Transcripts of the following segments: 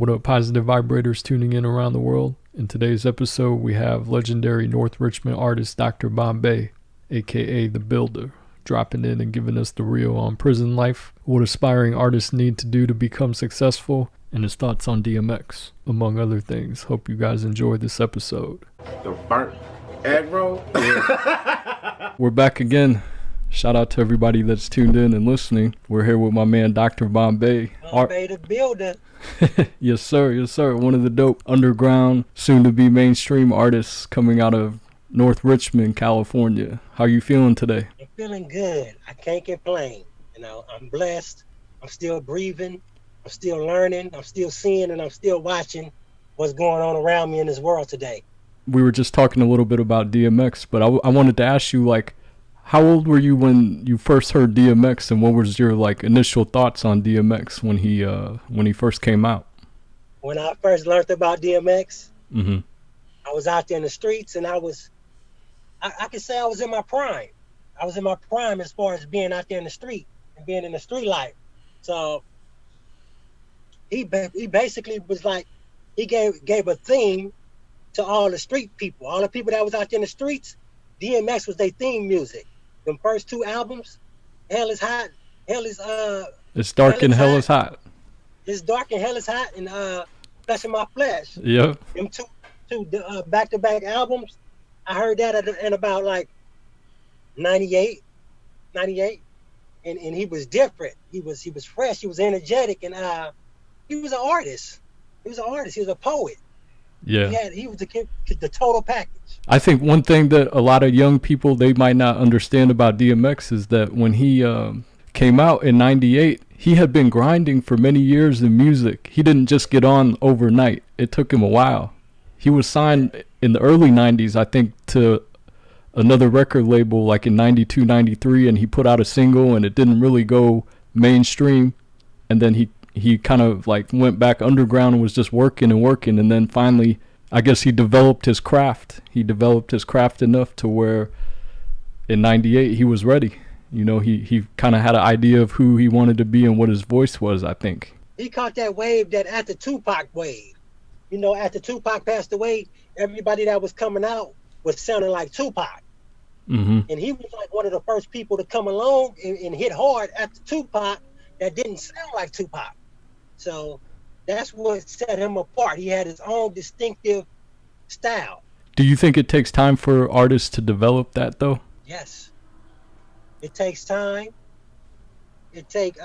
What up, positive vibrators tuning in around the world? In today's episode, we have legendary North Richmond artist Dr. Bombay, aka The Builder, dropping in and giving us the real on prison life, what aspiring artists need to do to become successful, and his thoughts on DMX, among other things. Hope you guys enjoy this episode. The burnt egg roll? We're back again. Shout out to everybody that's tuned in and listening. We're here with my man, Dr. Bombay. Bombay the Builder. Yes, sir. Yes, sir. One of the dope underground, soon-to-be mainstream artists coming out of North Richmond, California. How you feeling today? I'm feeling good. I can't complain. You know, I'm blessed. I'm still breathing. I'm still learning. I'm still seeing, and I'm still watching what's going on around me in this world today. We were just talking a little bit about DMX, but I wanted to ask you, like, how old were you when you first heard DMX, and what was your initial thoughts on DMX when he first came out? When I first learned about DMX, Mm-hmm. I was out there in the streets, and I could say I was in my prime. I was in my prime as far as being out there in the street and being in the street life. So he basically was like, he gave a theme to all the street people, all the people that was out there in the streets. DMX was their theme music. Them first two albums, Hell is Hot, It's Dark and Hell is Hot. It's Dark and Hell is Hot, and Flesh of My Flesh. Yep. Them two back-to-back albums. I heard that in about 98, and he was different. He was fresh. He was energetic, and he was an artist. He was a poet. Yeah. He was the total package. I think one thing that a lot of young people, they might not understand about DMX is that when he came out in 98, he had been grinding for many years in music. He didn't just get on overnight. It took him a while. He was signed in the early 90s, I think, to another record label in 92, 93, and he put out a single and it didn't really go mainstream. And then he kind of went back underground and was just working, and then finally, I guess he developed his craft. He developed his craft enough to where in 98 he was ready. You know, he kind of had an idea of who he wanted to be and what his voice was, I think. He caught that wave that after Tupac wave. You know, after Tupac passed away, everybody that was coming out was sounding like Tupac. Mm-hmm. And he was one of the first people to come along and hit hard after Tupac that didn't sound like Tupac. So that's what set him apart. He had his own distinctive style. Do you think it takes time for artists to develop that, though? Yes. It takes time. It takes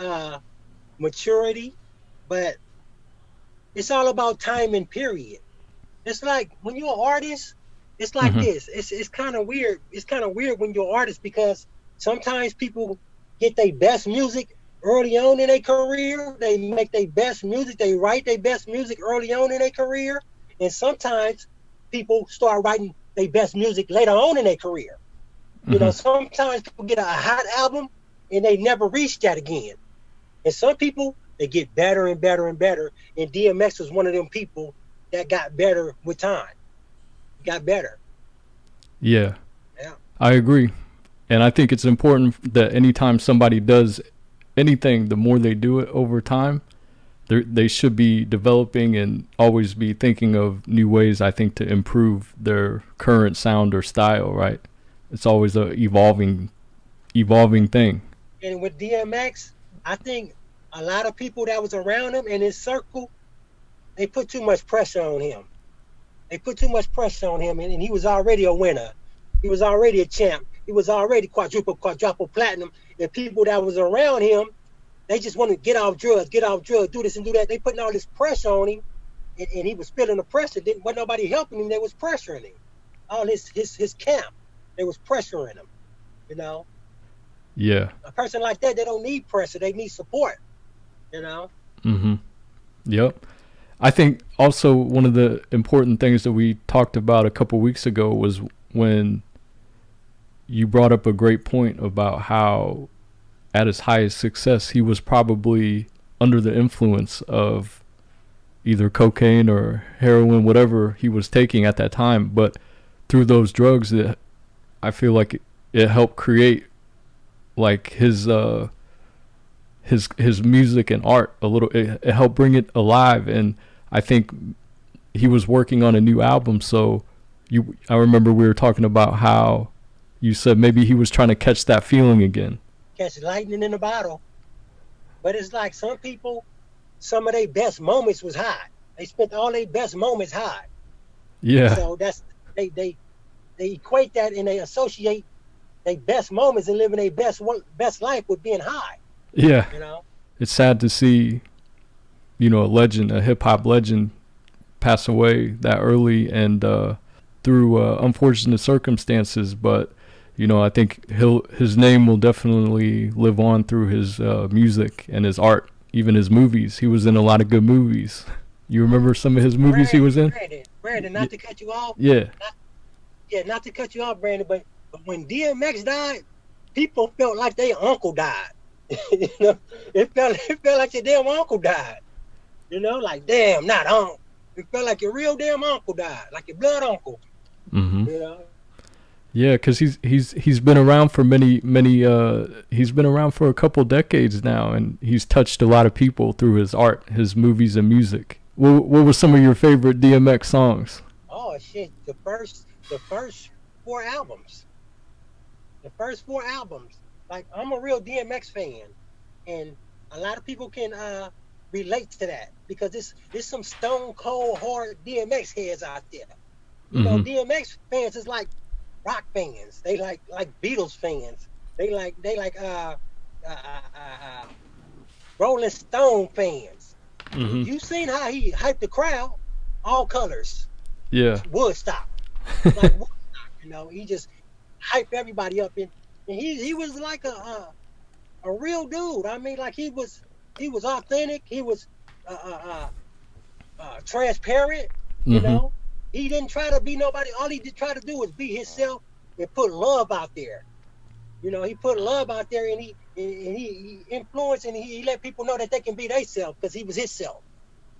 maturity. But it's all about time and period. It's like when you're an artist, it's like Mm-hmm. this. It's kind of weird. It's kind of weird when you're an artist because sometimes people get their best music early on in their career. They make their best music. They write their best music early on in their career. And sometimes people start writing their best music later on in their career. Mm-hmm. You know, sometimes people get a hot album and they never reach that again. And some people, they get better and better and better. And DMX was one of them people that got better with time. Got better. Yeah. Yeah. I agree. And I think it's important that anytime somebody does anything, the more they do it over time, they should be developing and always be thinking of new ways, I think, to improve their current sound or style, right? It's always a evolving thing. And with DMX, I think a lot of people that was around him in his circle, they put too much pressure on him. And he was already a winner. He was already a champ. He was already quadruple platinum. And people that was around him, they just want to get off drugs, do this and do that. They putting all this pressure on him, and he was feeling the pressure. Wasn't nobody helping him. They was pressuring him. All his camp, they was pressuring him. You know. Yeah. A person like that, they don't need pressure. They need support. You know. Mm-hmm. Yep. I think also one of the important things that we talked about a couple weeks ago was when you brought up a great point about how at his highest success, he was probably under the influence of either cocaine or heroin, whatever he was taking at that time. But through those drugs, I feel like it helped create his music and art a little. It helped bring it alive. And I think he was working on a new album. So I remember we were talking about how you said maybe he was trying to catch that feeling again. Catch lightning in a bottle. But it's like some people, some of their best moments was high. They spent all their best moments high. Yeah. So that's they equate that and they associate their best moments and living their best life with being high. Yeah. You know? It's sad to see, you know, a hip hop legend pass away that early and through unfortunate circumstances, but you know, I think his name will definitely live on through his music and his art, even his movies. He was in a lot of good movies. You remember some of his movies he was in? Brandon, not to cut you off. Yeah. Not to cut you off, Brandon, but when DMX died, people felt like their uncle died. You know, it felt like your damn uncle died. You know, like damn, not uncle. It felt like your real damn uncle died, like your blood uncle. Mm-hmm. You know. Yeah, because he's been around for many he's been around for a couple decades now, and he's touched a lot of people through his art, his movies, and music. What were some of your favorite DMX songs? Oh shit, the first 4 albums. The first 4 albums. Like, I'm a real DMX fan, and a lot of people can relate to that because there's some stone cold hard DMX heads out there. You know, DMX fans is like rock fans. They like Beatles fans. They like Rolling Stone fans. You seen how he hyped the crowd? All colors. Yeah. Woodstock. Like Woodstock, you know, he just hyped everybody up, and he was like a real dude. I mean, like he was authentic. He was transparent. You know, he didn't try to be nobody. All he did try to do was be himself and put love out there. You know, he put love out there, and he influenced, and he let people know that they can be themselves because he was himself.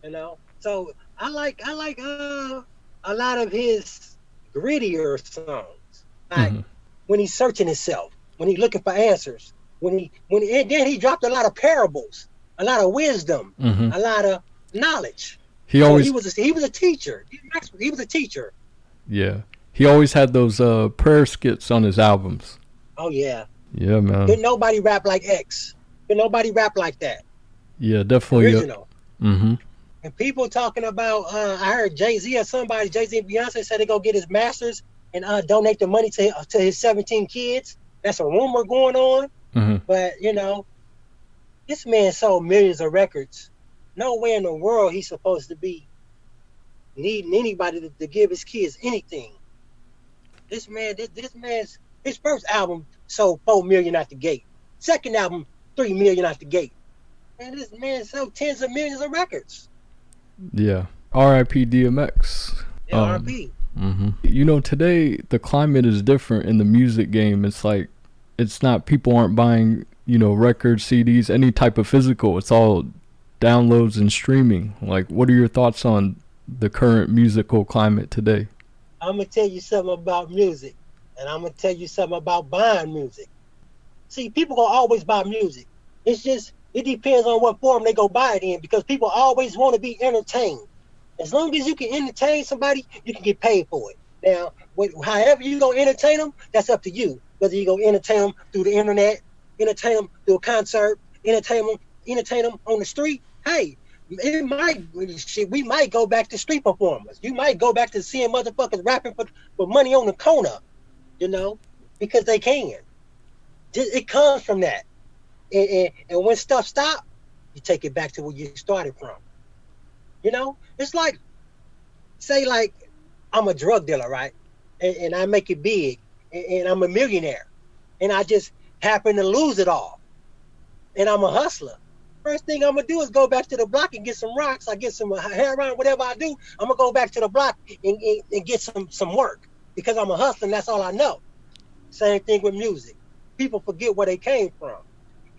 You know, so I like a lot of his grittier songs, like when he's searching himself, when he's looking for answers, and then he dropped a lot of parables, a lot of wisdom, a lot of knowledge. He was a teacher. He was a teacher. Yeah, he always had those prayer skits on his albums. Oh yeah. Yeah, man. Couldn't nobody rap like X. Couldn't nobody rap like that. Yeah, definitely. Original. And people talking about, I heard Jay-Z and Beyonce said they go get his masters and donate the money to his 17 kids. That's a rumor going on. But, you know, this man sold millions of records. Nowhere in the world he's supposed to be needing anybody to give his kids anything. This man's his first album sold 4 million out the gate. Second album, 3 million out the gate. And this man sold tens of millions of records. Yeah. R.I.P. DMX. Yeah, R.I.P. You know, today the climate is different in the music game. It's like, it's not, people aren't buying, you know, records, CDs, any type of physical. It's all downloads and streaming. Like, what are your thoughts on the current musical climate today? I'm going to tell you something about music, and I'm going to tell you something about buying music. See, people going to always buy music. It's just, it depends on what form they go buy it in, because people always want to be entertained. As long as you can entertain somebody, you can get paid for it. Now, however you go entertain them, that's up to you. Whether you go entertain them through the internet, entertain them through a concert, entertain them on the street. Hey, we might go back to street performers. You might go back to seeing motherfuckers rapping for money on the corner, you know, because they can. It comes from that. And when stuff stops, you take it back to where you started from. You know, it's like, say like, I'm a drug dealer, right? And I make it big, and I'm a millionaire, and I just happen to lose it all. And I'm a hustler. First thing I'm gonna do is go back to the block and get some rocks. I get some heroin, whatever I do. I'm gonna go back to the block and get some work, because I'm a hustler and that's all I know. Same thing with music. People forget where they came from.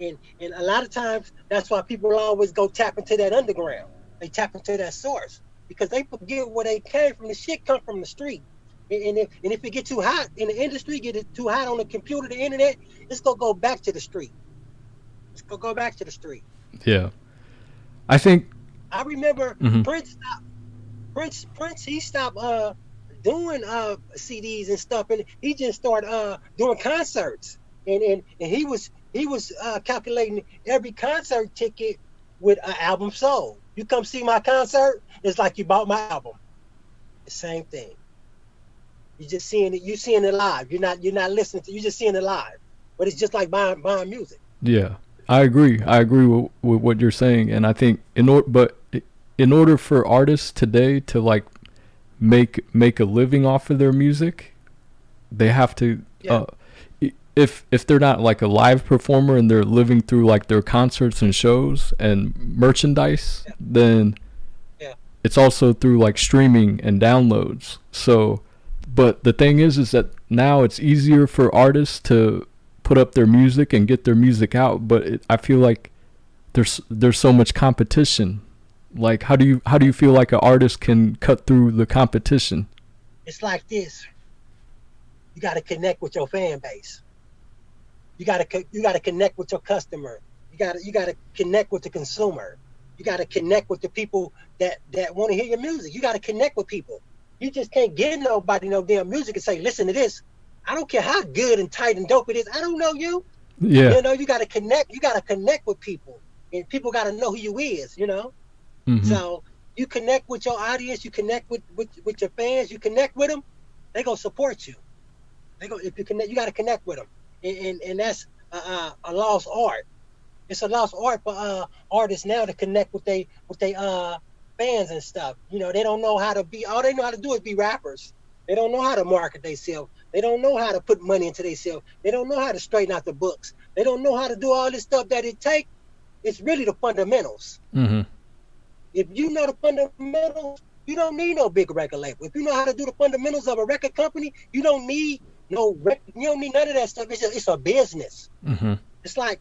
And a lot of times, that's why people always go tap into that underground. They tap into that source, because they forget where they came from. The shit come from the street. And if it get too hot in the industry, get it too hot on the computer, the internet, it's gonna go back to the street. It's gonna go back to the street. Yeah. I think I remember Hmm. Prince he stopped doing CDs and stuff, and he just started doing concerts, and he was calculating every concert ticket with an album sold. You come see my concert, it's like you bought my album. The same thing. You're just seeing it. You're seeing it live. You're not listening to. You're just seeing it live. But it's just like buying music. Yeah, I agree. I agree with what you're saying, and I think in order for artists today to like make a living off of their music, they have to Yeah, if they're not like a live performer and they're living through like their concerts and shows and merchandise, yeah, then yeah. it's also through like streaming and downloads. So, but the thing is that now it's easier for artists to put up their music and get their music out, but I feel like there's so much competition. Like how do you feel like an artist can cut through the competition? It's like this. You got to connect with your fan base. You got to connect with your customer. You got to connect with the consumer. You got to connect with the people that want to hear your music. You got to connect with people. You just can't get nobody no damn music and say, listen to this. I don't care how good and tight and dope it is. I don't know you. Yeah. You got to connect. You got to connect with people, and people got to know who you is. Mhm. So you connect with your audience. You connect with your fans. You connect with them. They gonna support you. They go if you connect. You got to connect with them, and that's a lost art. It's a lost art for artists now to connect with they fans and stuff. They don't know how to be. All they know how to do is be rappers. They don't know how to market themselves. They don't know how to put money into themselves. They don't know how to straighten out the books. They don't know how to do all this stuff that it take. It's really the fundamentals. Mhm. If you know the fundamentals, you don't need no big record label. If you know how to do the fundamentals of a record company, you don't need you don't need none of that stuff. It's a business. Mhm. It's like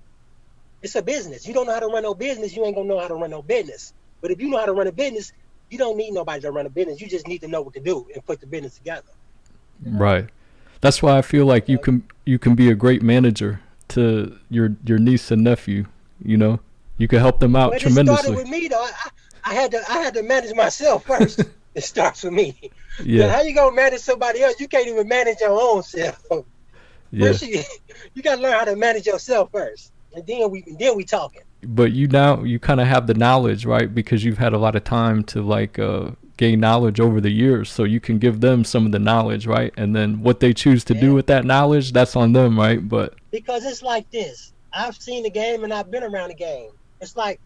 it's a business. You don't know how to run no business, you ain't gonna know how to run no business. But if you know how to run a business, you don't need nobody to run a business. You just need to know what to do and put the business together. You know. Right. That's why I feel like you So, can you can be a great manager to your niece and nephew. You know, you can help them out but it started tremendously. with me though. I had to manage myself first. It starts with me. Then Yeah. how you gonna manage somebody else? You can't even manage your own self. Yeah. First, you gotta learn how to manage yourself first, and then we talking. But you now you kind of have the knowledge, right? Because you've had a lot of time to like gain knowledge over the years, so you can give them some of the knowledge, right? And then what they choose to do Yeah, with that knowledge, that's on them, right? But because it's like this. I've seen the game and I've been around the game. It's like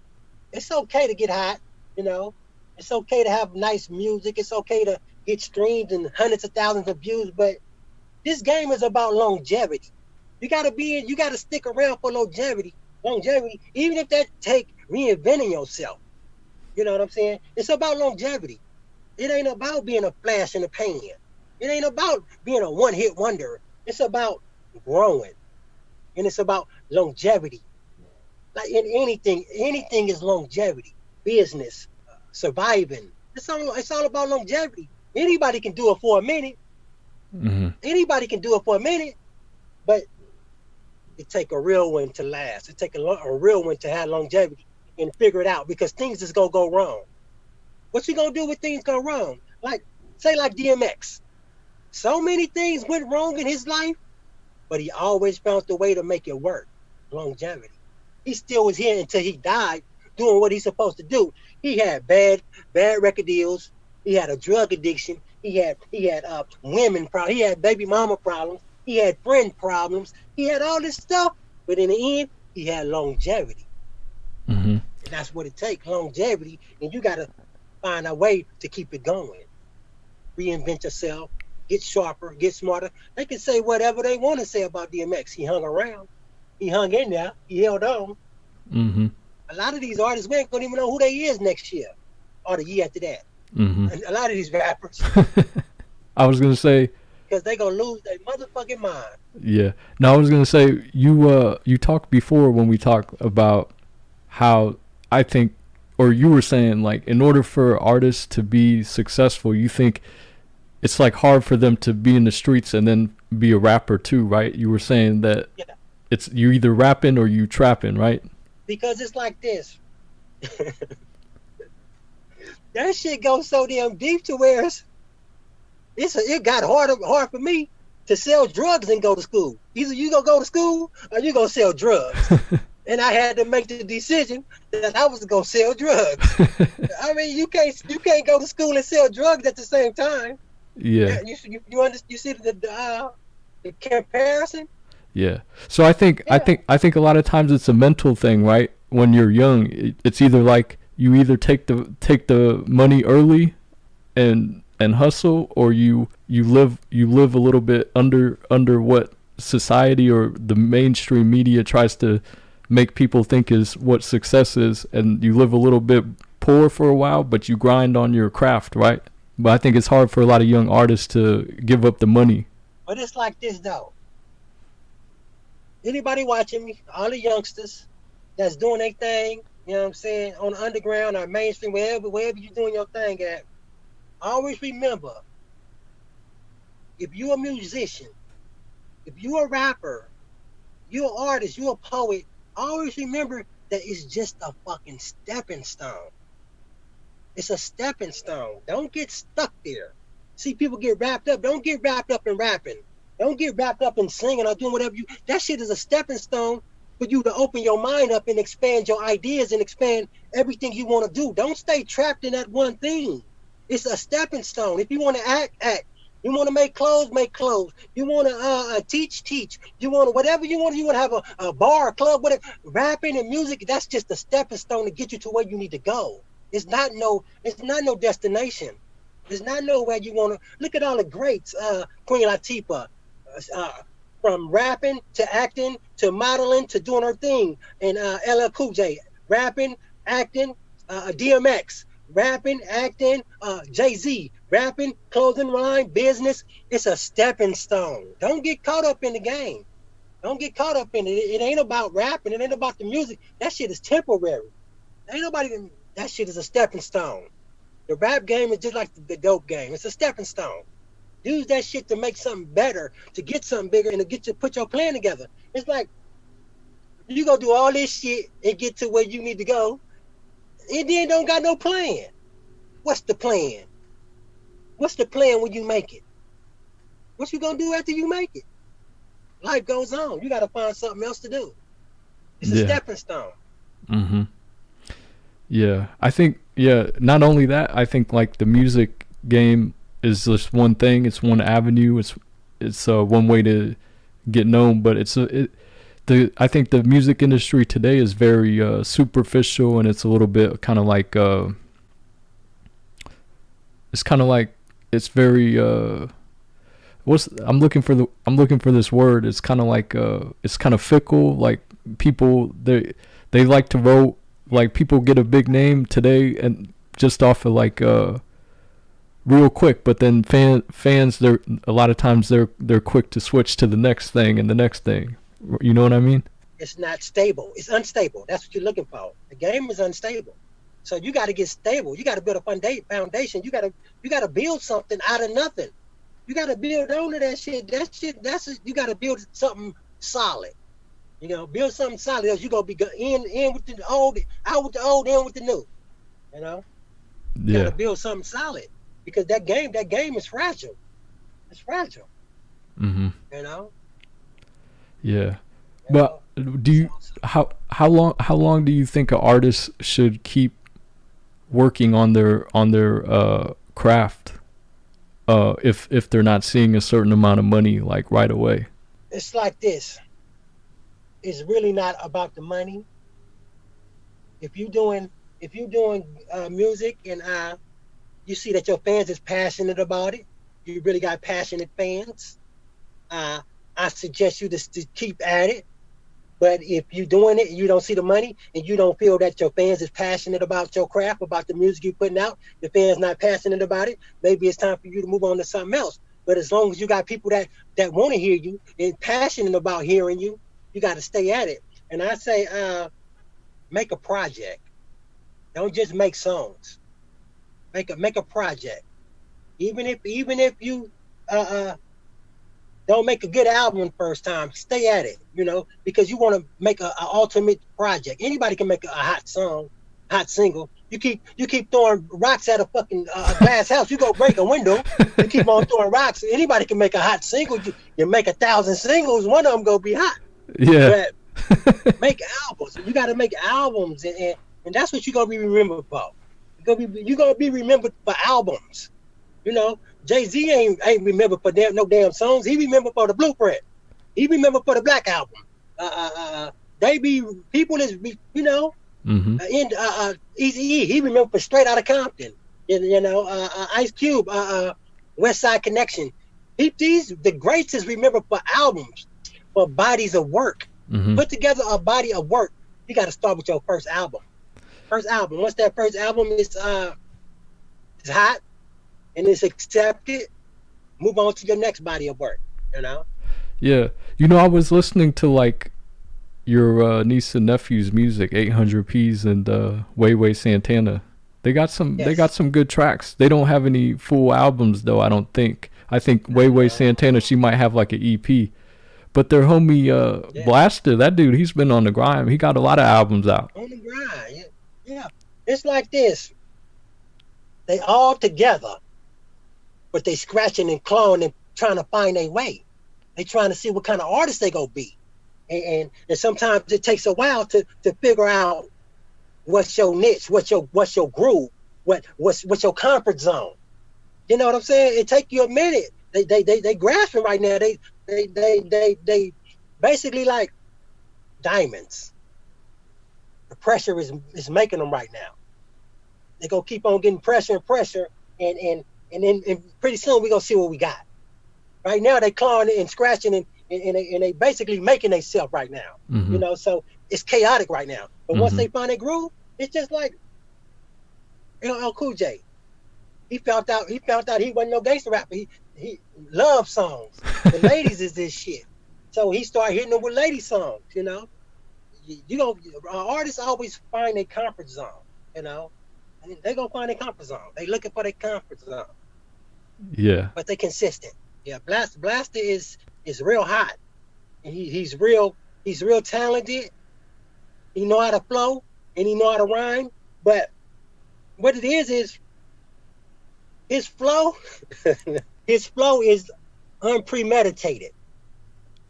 it's okay to get hot, you know. It's okay to have nice music. It's okay to get streams and hundreds of thousands of views, but this game is about longevity. You gotta stick around for longevity. Longevity, even if that take reinventing yourself. You know what I'm saying? It's about longevity. It ain't about being a flash in the pan. It ain't about being a one-hit wonder. It's about growing, and it's about longevity. Like in anything is longevity. Business, surviving. It's all about longevity. Anybody can do it for a minute. mhm. Anybody can do it for a minute, but it take a real one to last. It take a real one to have longevity and figure it out because things is gonna go wrong. What you gonna do when things go wrong? Like say like DMX. So many things went wrong in his life, but he always found the way to make it work. Longevity. He still was here until he died doing what he's supposed to do. He had bad record deals. He had a drug addiction. He had women problems. He had baby mama problems. He had friend problems. He had all this stuff, but in the end, he had longevity, Mhm. and that's what it takes, longevity. And you gotta find a way to keep it going. Reinvent yourself. Get sharper. Get smarter. They can say whatever they want to say about DMX. He hung around. He hung in there. He held on. Mhm. A lot of these artists, we ain't gonna even know who they is next year or the year after that. Mhm. And a lot of these rappers, I was gonna say, because they gonna lose their motherfucking mind. yeah. No, I was gonna say you talked before when we talked about how I think, or you were saying like in order for artists to be successful, you think it's like hard for them to be in the streets and then be a rapper too, right? You were saying that Yeah, it's you either rapping or you trapping, right? because it's like this. that shit goes so damn deep to where it got hard for me to sell drugs and go to school. Either you gonna go to school or you gonna sell drugs. And I had to make the decision that I was gonna sell drugs. I mean, you can't go to school and sell drugs at the same time. Yeah. You see the comparison? Yeah. So I think a lot of times it's a mental thing, right? When you're young, it's either like you either take the money early and hustle, or you live a little bit under what society or the mainstream media tries to make people think is what success is, and you live a little bit poor for a while, but you grind on your craft, right? But I think it's hard for a lot of young artists to give up the money. But it's like this though. Anybody watching me, all the youngsters that's doing their thing, you know what I'm saying, on the underground or mainstream, wherever you're doing your thing at, always remember, if you're a musician, if you're a rapper, you're an artist, you're a poet, always remember that it's just a fucking stepping stone. It's a stepping stone. Don't get stuck there. See, people get wrapped up. Don't get wrapped up in rapping. Don't get wrapped up in singing or doing whatever you. That shit is a stepping stone for you to open your mind up and expand your ideas and expand everything you want to do. Don't stay trapped in that one thing. It's a stepping stone. If you want to act. You want to make clothes, make clothes. You want to teach. You want to whatever you want. You want to have a bar, a club, whatever. Rapping and music, that's just a stepping stone to get you to where you need to go. It's not no destination. There's not nowhere you want to. Look at all the greats. Queen Latifah, from rapping to acting to modeling to doing her thing, and LL Cool J, rapping, acting, DMX. Rapping, acting, Jay-Z, rapping, clothing line, business. It's a stepping stone. Don't get caught up in the game. Don't get caught up in it. It ain't about rapping. It ain't about the music. That shit is temporary. That shit is a stepping stone. The rap game is just like the dope game. It's a stepping stone. Use that shit to make something better, to get something bigger, and to put your plan together. It's like, you go do all this shit and get to where you need to go, and then don't got no plan. What's the plan? What's the plan when you make it? What you gonna do after you make it? Life goes on. You gotta find something else to do. It's a stepping stone. Mm-hmm. Yeah. I think, not only that, I think like the music game is just one thing. It's one avenue. It's one way to get known, but I think the music industry today is very superficial, and it's a little bit kind of like it's very I'm looking for this word. It's kind of like it's kind of fickle. Like people they like to vote. Like people get a big name today and just off of like real quick, but then fans they're a lot of times they're quick to switch to the next thing and the next thing. You know what I mean? It's not stable. It's unstable. That's what you're looking for. The game is unstable. So you got to get stable. You got to build a foundation. You got to build something out of nothing. You got to build onto that shit. You got to build something solid. You know, build something solid. Else you gonna be in with the old, out with the old, in with the new. You know, you got to build something solid because that game is fragile. It's fragile. Mm-hmm. You know. Yeah, but do you how long do you think an artist should keep working on their craft if they're not seeing a certain amount of money like right away? It's like this. It's really not about the money. If you're doing music and you see that your fans is passionate about it, you really got passionate fans. I suggest you to keep at it. But if you're doing it and you don't see the money and you don't feel that your fans is passionate about your craft, about the music you're putting out, the fans not passionate about it, maybe it's time for you to move on to something else. But as long as you got people that want to hear you and passionate about hearing you, you got to stay at it. And I say, make a project. Don't just make songs. Make a project. Even if you don't make a good album the first time, stay at it, you know, because you want to make an ultimate project. Anybody can make a hot song, hot single. You keep throwing rocks at a fucking glass house. You go break a window. You keep on throwing rocks. Anybody can make a hot single. You make 1,000 singles. One of them gonna be hot. Yeah. But make albums. You got to make albums, and that's what you're gonna be remembered for. You're gonna be remembered for albums. You know, Jay-Z ain't remembered for no damn songs. He remembered for the Blueprint. He remembered for the Black Album. They be people is, you know. Mm-hmm. Eazy-E, he remembered for Straight Outta Compton. You know, Ice Cube, West Side Connection. The greats is remembered for albums, for bodies of work. Mm-hmm. Put together a body of work. You got to start with your first album. Once that first album is hot and it's accepted, move on to your next body of work. You know. Yeah, you know, I was listening to like your niece and nephew's music, 800Ps and Way Santana. They got some good tracks. They don't have any full albums though, I don't think. I think Way Santana, she might have like an EP. But their homie Blaster, that dude, he's been on the grind. He got a lot of albums out. On the grind, yeah. It's like this. They all together, but they scratching and clawing and trying to find their way. They trying to see what kind of artist they gonna be. And sometimes it takes a while to figure out what's your niche, what's your groove, what's your comfort zone. You know what I'm saying? It take you a minute. They grasping right now. They basically like diamonds. The pressure is making them right now. They gonna keep on getting pressure, and then pretty soon we gonna see what we got. Right now they clawing and scratching and they basically making themselves right now. Mm-hmm. You know, so it's chaotic right now. But once Mm-hmm. they find their groove, it's just like LL Cool J. He found out he wasn't no gangster rapper. He love songs. The ladies is this shit. So he started hitting them with lady songs, you know. You know, artists always find their comfort zone, you know. And they gonna find their comfort zone. They looking for their comfort zone. Yeah. But they consistent. Yeah, Blaster is real hot. And he's real talented. He know how to flow and he know how to rhyme. But what it is his flow is unpremeditated.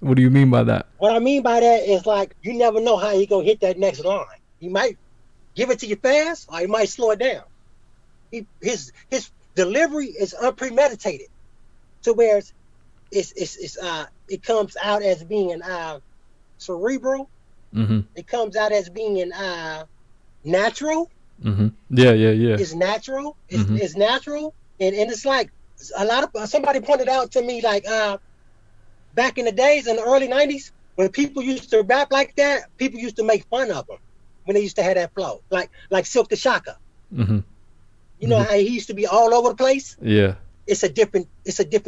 What do you mean by that? What I mean by that is like you never know how he gonna hit that next line. He might give it to you fast or he might slow it down. His delivery is unpremeditated. To where it comes out as being cerebral. Mm-hmm. It comes out as being natural. Mm-hmm. Yeah. It's natural. Mm-hmm. It's natural, and it's like somebody pointed out to me like back in the days in the early '90s when people used to rap like that, people used to make fun of them when they used to have that flow, like Silk the Shocker. Mm-hmm. You know how he used to be all over the place. Yeah. It's a different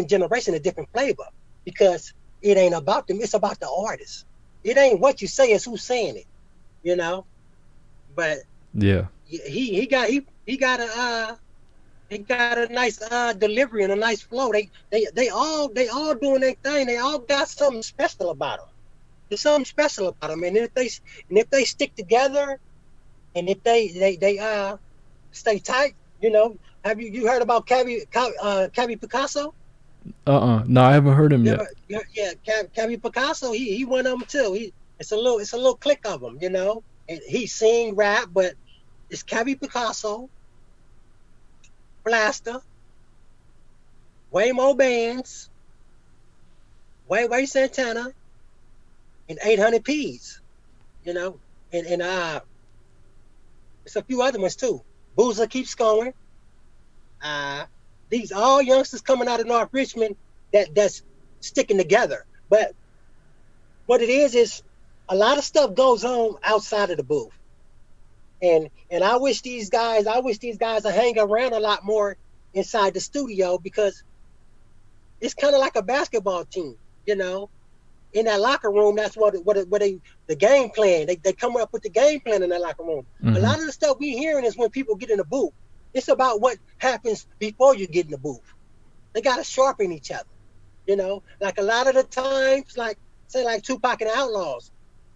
generation, a different flavor, because it ain't about them. It's about the artist. It ain't what you say, it's who's saying it, you know. But yeah, he got a nice delivery and a nice flow. They all doing their thing. They all got something special about them. There's something special about them, and if they stick together, and if they stay tight, you know. Have you heard about Cabby Picasso? No, I haven't heard him yet. Yeah, Cabby Picasso. He one of them too. It's a little clique of them, you know. And he sing, rap, but it's Cabby Picasso, Blaster, way more bands, way Santana, and 800Ps, you know. And it's a few other ones too. Boozer keeps going. These all youngsters coming out of North Richmond that's sticking together. But what it is a lot of stuff goes on outside of the booth. And I wish these guys are hanging around a lot more inside the studio, because it's kind of like a basketball team, you know. In that locker room, that's the game plan. They come up with the game plan in that locker room. Mm-hmm. A lot of the stuff we hearing is when people get in the booth. It's about what happens before you get in the booth. They got to sharpen each other, you know. Like a lot of the times, like say like Tupac and the Outlaws,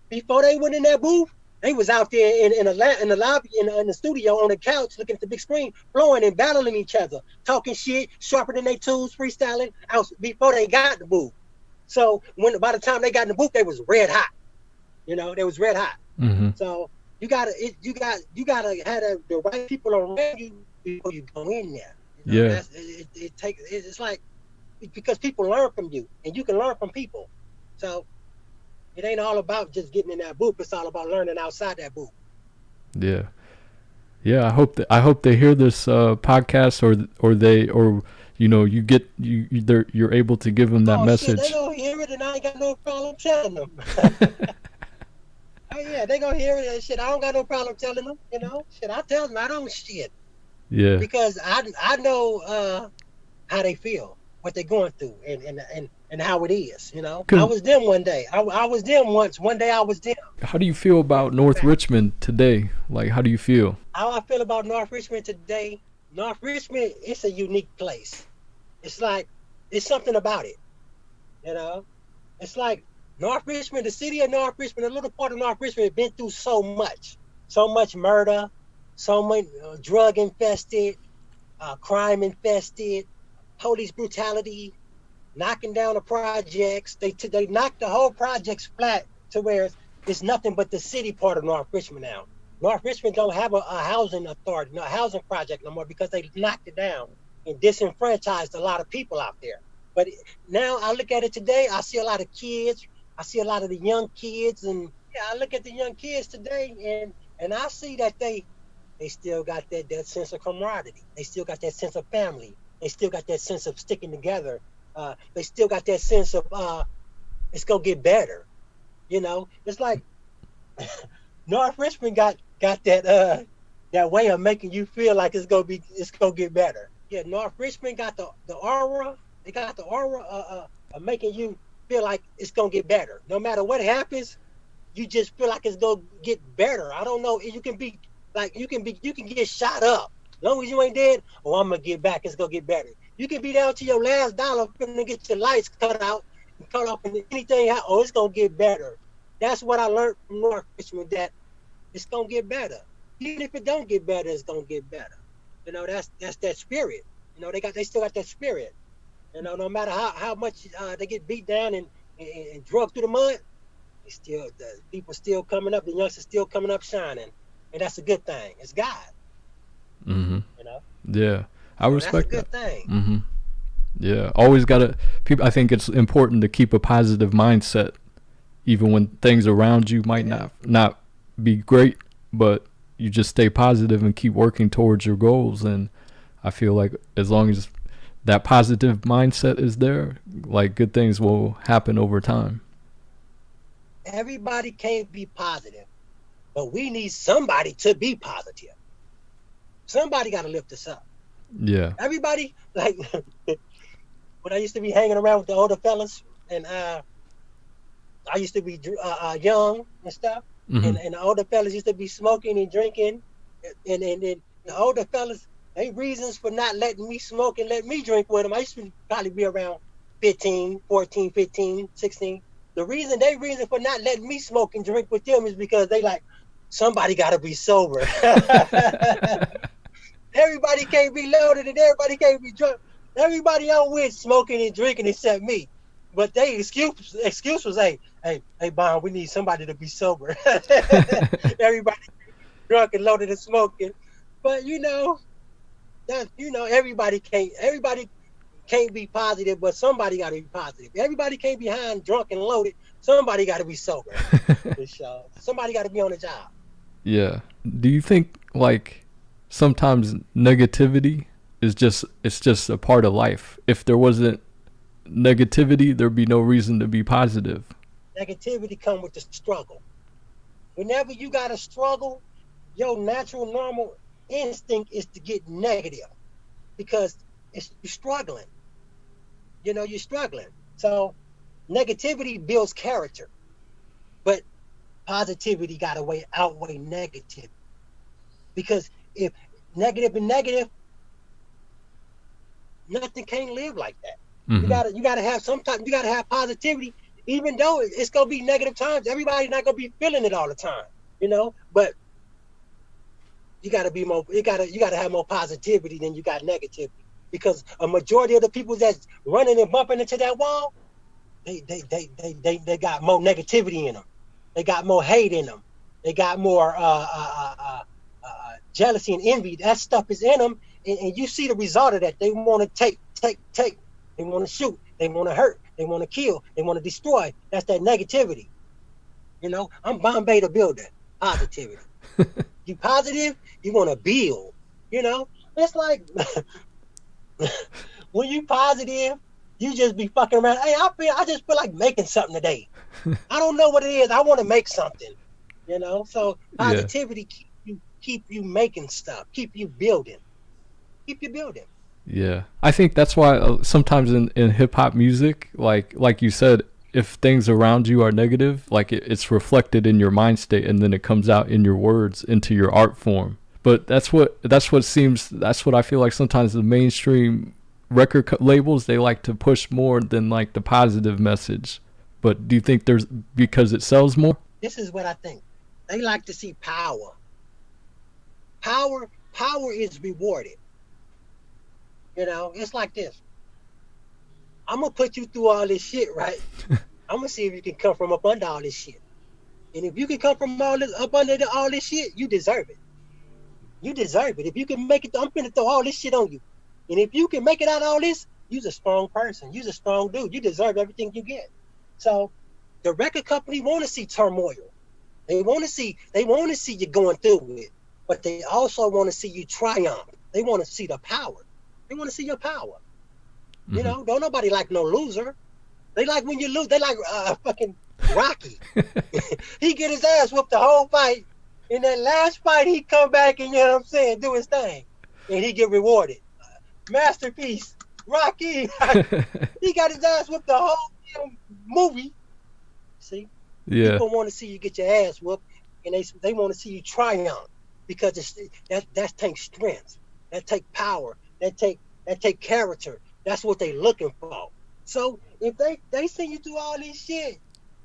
before they went in that booth, They was out there in the lobby, in the studio, on the couch, looking at the big screen, flowing and battling each other, talking shit, sharpening their tools, freestyling out before they got the booth. So by the time they got in the booth, they was red hot. You know, they was red hot. Mm-hmm. So you gotta have the right people around you before you go in there. You know, it's like, because people learn from you, and you can learn from people. So it ain't all about just getting in that booth. It's all about learning outside that booth. Yeah. Yeah, I hope they hear this podcast, or you know, you're able to give them that message. Shit, they gonna hear it, and I ain't got no problem telling them. Oh yeah, they gonna hear it and shit. I don't got no problem telling them. You know, shit, I tell them I don't shit. Yeah. Because I know how they feel, what they're going through, and how it is. You know, I was them one day. I was them once. One day I was them. How do you feel about North Richmond today? Like, how do you feel? How I feel about North Richmond today? North Richmond, it's a unique place. It's like, it's something about it. You know, it's like North Richmond, the city of North Richmond, a little part of North Richmond has been through so much murder, so much drug infested, crime infested, police brutality, knocking down the projects. They knocked the whole projects flat to where it's nothing but the city part of North Richmond now. North Richmond don't have a housing authority, no housing project no more, because they knocked it down and disenfranchised a lot of people out there. But now I look at it today, I see a lot of kids, I see a lot of the young kids, and yeah, I look at the young kids today, and I see that they still got that sense of camaraderie. They still got that sense of family. They still got that sense of sticking together. They still got that sense of it's gonna get better. You know, it's like North Richmond got that way of making you feel like it's gonna get better. Yeah, North Richmond got the aura. They got the aura of making you feel like it's gonna get better. No matter what happens, you just feel like it's gonna get better. I don't know. You can get shot up. As long as you ain't dead, I'm gonna get back. It's gonna get better. You can be down to your last dollar, finna get your lights cut out, and cut off, and anything. It's gonna get better. That's what I learned from North Richmond, that it's gonna get better. Even if it don't get better, it's gonna get better. You know, that's that spirit. You know, they still got that spirit. You know, no matter how much they get beat down and drugged through the mud, the people still coming up, the youngsters still coming up shining, and that's a good thing. It's God. Mm-hmm. You know. Yeah, I respect that. That's a good thing. Mm-hmm. Yeah, always I think it's important to keep a positive mindset, even when things around you might not be great, but you just stay positive and keep working towards your goals. And I feel like as long as that positive mindset is there, like, good things will happen over time. Everybody can't be positive, but we need somebody to be positive. Somebody got to lift us up. Yeah. Everybody, like, when I used to be hanging around with the older fellas, and I used to be young and stuff, mm-hmm. and the older fellas used to be smoking and drinking, and the older fellas, they reasons for not letting me smoke and let me drink with them. I used to probably be around 14, 15, 16. The reason for not letting me smoke and drink with them is because they like, somebody got to be sober. Everybody can't be loaded and everybody can't be drunk. Everybody out with smoking and drinking except me. But they excuse was, hey, Bong, we need somebody to be sober. Everybody drunk and loaded and smoking. But everybody can't be positive, but somebody got to be positive. Everybody can't be high and drunk and loaded. Somebody got to be sober. Somebody got to be on the job. Yeah. Do you think, like, sometimes negativity is just a part of life? If there wasn't negativity, there'd be no reason to be positive. Negativity come with the struggle. Whenever you got to struggle, your natural, normal instinct is to get negative because you're struggling. You're struggling. So negativity builds character, but positivity got to outweigh negative. Because if negative and negative, nothing can live like that. Mm-hmm. You gotta have sometimes. You gotta have positivity, even though it's gonna be negative times. Everybody's not gonna be feeling it all the time. But you gotta be more. You gotta have more positivity than you got negativity, because a majority of the people that's running and bumping into that wall, they got more negativity in them. They got more hate in them. They got more jealousy and envy. That stuff is in them, and you see the result of that. They want to take. They want to shoot. They want to hurt. They want to kill. They want to destroy. That's that negativity. I'm Bombay the builder. Positivity. You positive, you want to build. It's like when you positive, you just be fucking around. Hey, I just feel like making something today. I don't know what it is. I want to make something. So positivity keep you making stuff, keep you building. Yeah, I think that's why sometimes in hip hop music, like you said, if things around you are negative, like it's reflected in your mind state, and then it comes out in your words, into your art form. But that's what I feel like sometimes the mainstream record labels, they like to push more than like the positive message. But do you think there's, because it sells more? This is what I think. They like to see power. Power is rewarded. It's like this. I'm gonna put you through all this shit, right? I'm gonna see if you can come from up under all this shit. And if you can come from up under all this shit, you deserve it. You deserve it. If you can make it, I'm gonna throw all this shit on you. And if you can make it out of all this, you're a strong person. You're a strong dude. You deserve everything you get. So the record company want to see turmoil. They want to see you going through it, but they also want to see you triumph. They want to see the power. They want to see your power. Don't nobody like no loser. They like when you lose. They like fucking Rocky. He get his ass whooped the whole fight. In that last fight, he come back and, do his thing. And he get rewarded. Masterpiece. Rocky. He got his ass whooped the whole damn movie. See? Yeah. People want to see you get your ass whooped, and they want to see you triumph, because that takes strength. That take power. That take character. That's what they looking for. So if they send you through all this shit,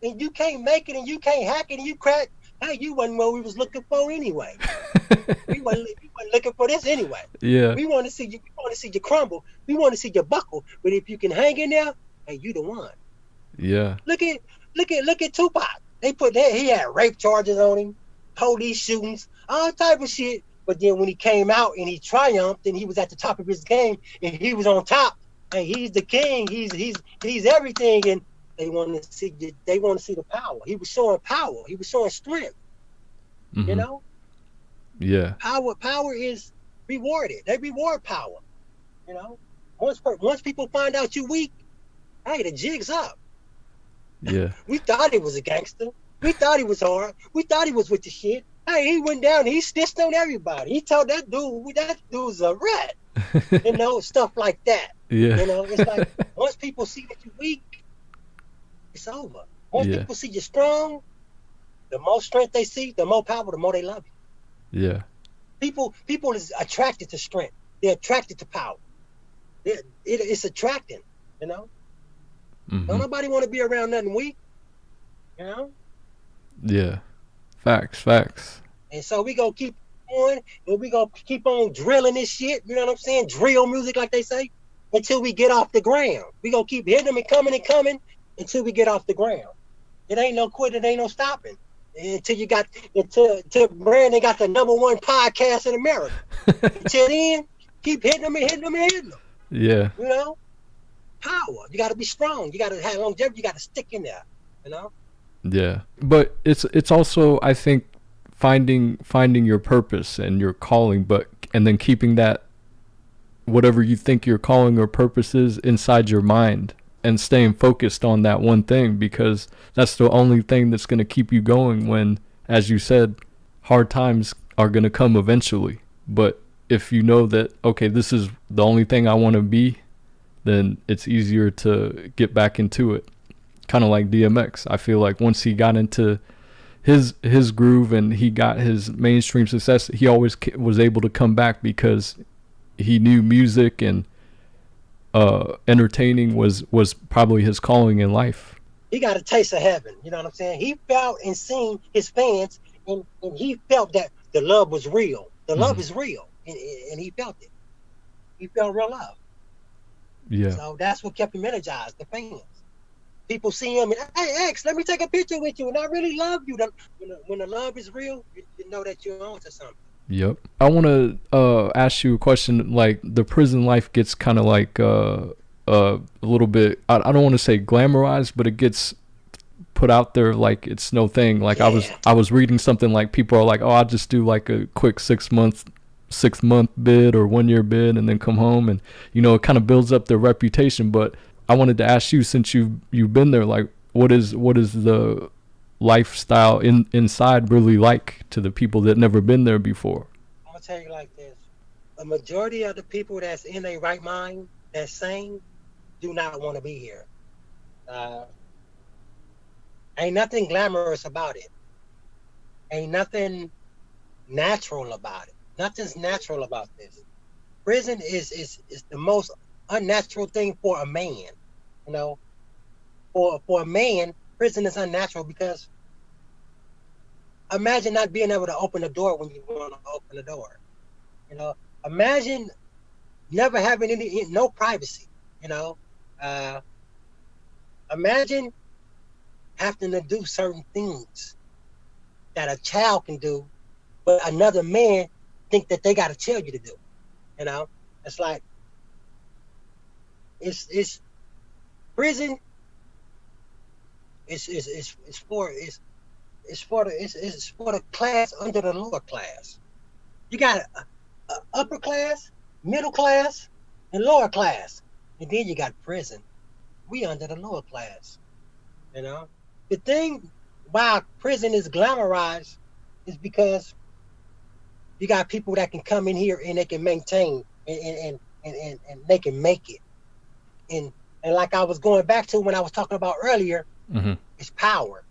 and you can't make it, and you can't hack it, and you crack, hey, you wasn't what we was looking for anyway. we wasn't looking for this anyway. Yeah. We want to see you. We want to see you crumble. We want to see you buckle. But if you can hang in there, hey, you the one. Yeah. Look at Tupac. He had rape charges on him, police shootings, all type of shit. But then when he came out and he triumphed and he was at the top of his game and he was on top, and he's the king, he's everything, and they want to see the power. He was showing power. He was showing strength. Mm-hmm. Yeah. Power is rewarded. They reward power. Once people find out you weak, hey, the jig's up. Yeah. We thought he was a gangster. We thought he was hard. We thought he was with the shit. Hey, he went down. He snitched on everybody. He told that dude's a rat. Stuff like that. Yeah. It's like once people see that you're weak, it's over. Once people see you strong, the more strength they see, the more power, the more they love you. Yeah. People is attracted to strength. They're attracted to power. It's attracting. Mm-hmm. Don't nobody want to be around nothing weak. Yeah. Facts. And so we gonna keep on, and we gonna keep on drilling this shit. You know what I'm saying? Drill music, like they say, until we get off the ground. We gonna keep hitting them and coming until we get off the ground. It ain't no quitting. It ain't no stopping. Until Brandon got the #1 podcast in America. Until then, keep hitting them. Yeah. Power. You got to be strong. You got to have longevity. You got to stick in there. Yeah, but it's also, I think, finding your purpose and your calling, and then keeping that, whatever you think your calling or purpose is, inside your mind, and staying focused on that one thing, because that's the only thing that's going to keep you going when, as you said, hard times are going to come eventually. But if you know that, okay, this is the only thing I want to be, then it's easier to get back into it. Kind of like DMX. I feel like once he got into his groove and he got his mainstream success, he always was able to come back, because he knew music and entertaining was probably his calling in life. He got a taste of heaven. You know what I'm saying? He felt and seen his fans and he felt that the love was real. The love Mhm. is real, and he felt it. He felt real love. Yeah. So that's what kept him energized. The fans, people see him and, hey X, let me take a picture with you, and I really love you. When the love is real, you know that you're on to something. Yep. I want to ask you a question. Like the prison life gets kind of like a little bit. I don't want to say glamorized, but it gets put out there like it's no thing. Like Yeah, I was reading something like people are like, oh, I'll just do like a quick 6 month bid or 1 year bid and then come home, and it kind of builds up their reputation. But I wanted to ask you, since you've been there, like what is the lifestyle inside really like to the people that never been there before? I'm gonna tell you like this: a majority of the people that's in their right mind, that's sane, do not want to be here. Uh, ain't nothing glamorous about it. Ain't nothing natural about it. Nothing's natural about this. Prison is the most unnatural thing for a man. You know, for a man, prison is unnatural because imagine not being able to open the door when you want to open the door. You know, imagine never having no privacy. You know, uh, imagine having to do certain things that a child can do, but another man think that they got to tell you to do. You know, it's like it's prison. It's for the class under the lower class. You got a upper class, middle class, and lower class, and then you got prison. We under the lower class. You know, the thing why prison is glamorized is because you got people that can come in here and they can maintain and they can make it. And like I was going back to when I was talking about earlier, Mm-hmm. it's power,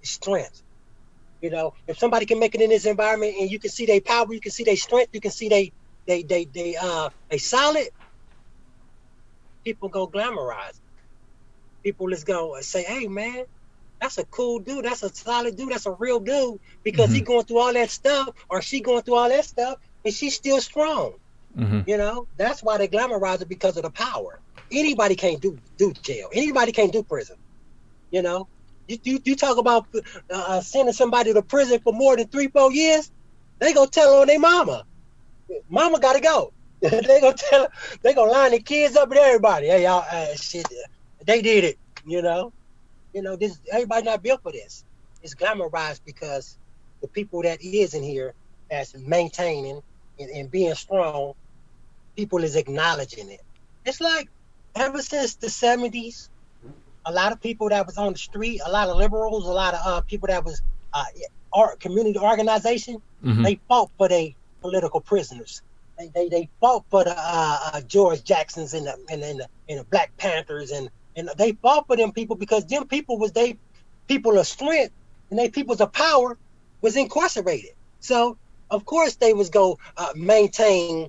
it's strength. You know, if somebody can make it in this environment and you can see their power, you can see their strength, you can see they solid, people go glamorize. People is go say, hey man, that's a cool dude, that's a solid dude, that's a real dude, because Mm-hmm. he going through all that stuff or she going through all that stuff and she's still strong. Mm-hmm. You know, that's why they glamorize it, because of the power. Anybody can't do jail. Anybody can't do prison. You know, you talk about sending somebody to prison for more than 3-4 years, they gonna tell on their mama. Mama gotta go. They gonna line the kids up with everybody. Hey y'all, shit, they did it. This everybody not built for this. It's glamorized because the people that is in here that's maintaining and being strong, people is acknowledging it. It's like ever since the 70s, a lot of people that was on the street, a lot of liberals, a lot of people that was community organization, Mm-hmm. they fought for their political prisoners. They fought for the George Jacksons and the Black Panthers, and they fought for them people because them people was they people of strength and they peoples of power was incarcerated. So of course they was go maintain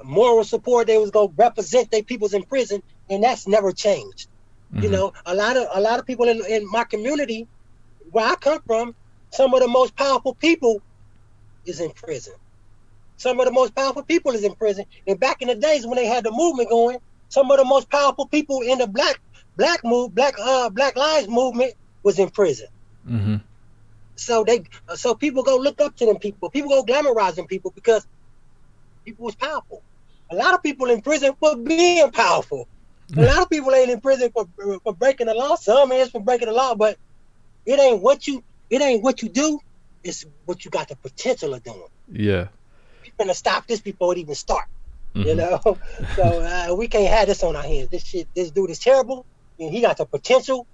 moral support. They was go represent their peoples in prison, and that's never changed. You Mm-hmm. know, a lot of people in my community where I come from, some of the most powerful people is in prison. Some of the most powerful people is in prison. And back in the days when they had the movement going, some of the most powerful people in the black lives movement was in prison. Mm-hmm. So people go look up to them people. People go glamorize them people because people was powerful. A lot of people in prison for being powerful. A lot of people ain't in prison for breaking the law. Some is for breaking the law, but it ain't what you do. It's what you got the potential of doing. Yeah. We're gonna stop this before it even start. You Mm-hmm. know, so we can't have this on our hands. This dude is terrible, and he got the potential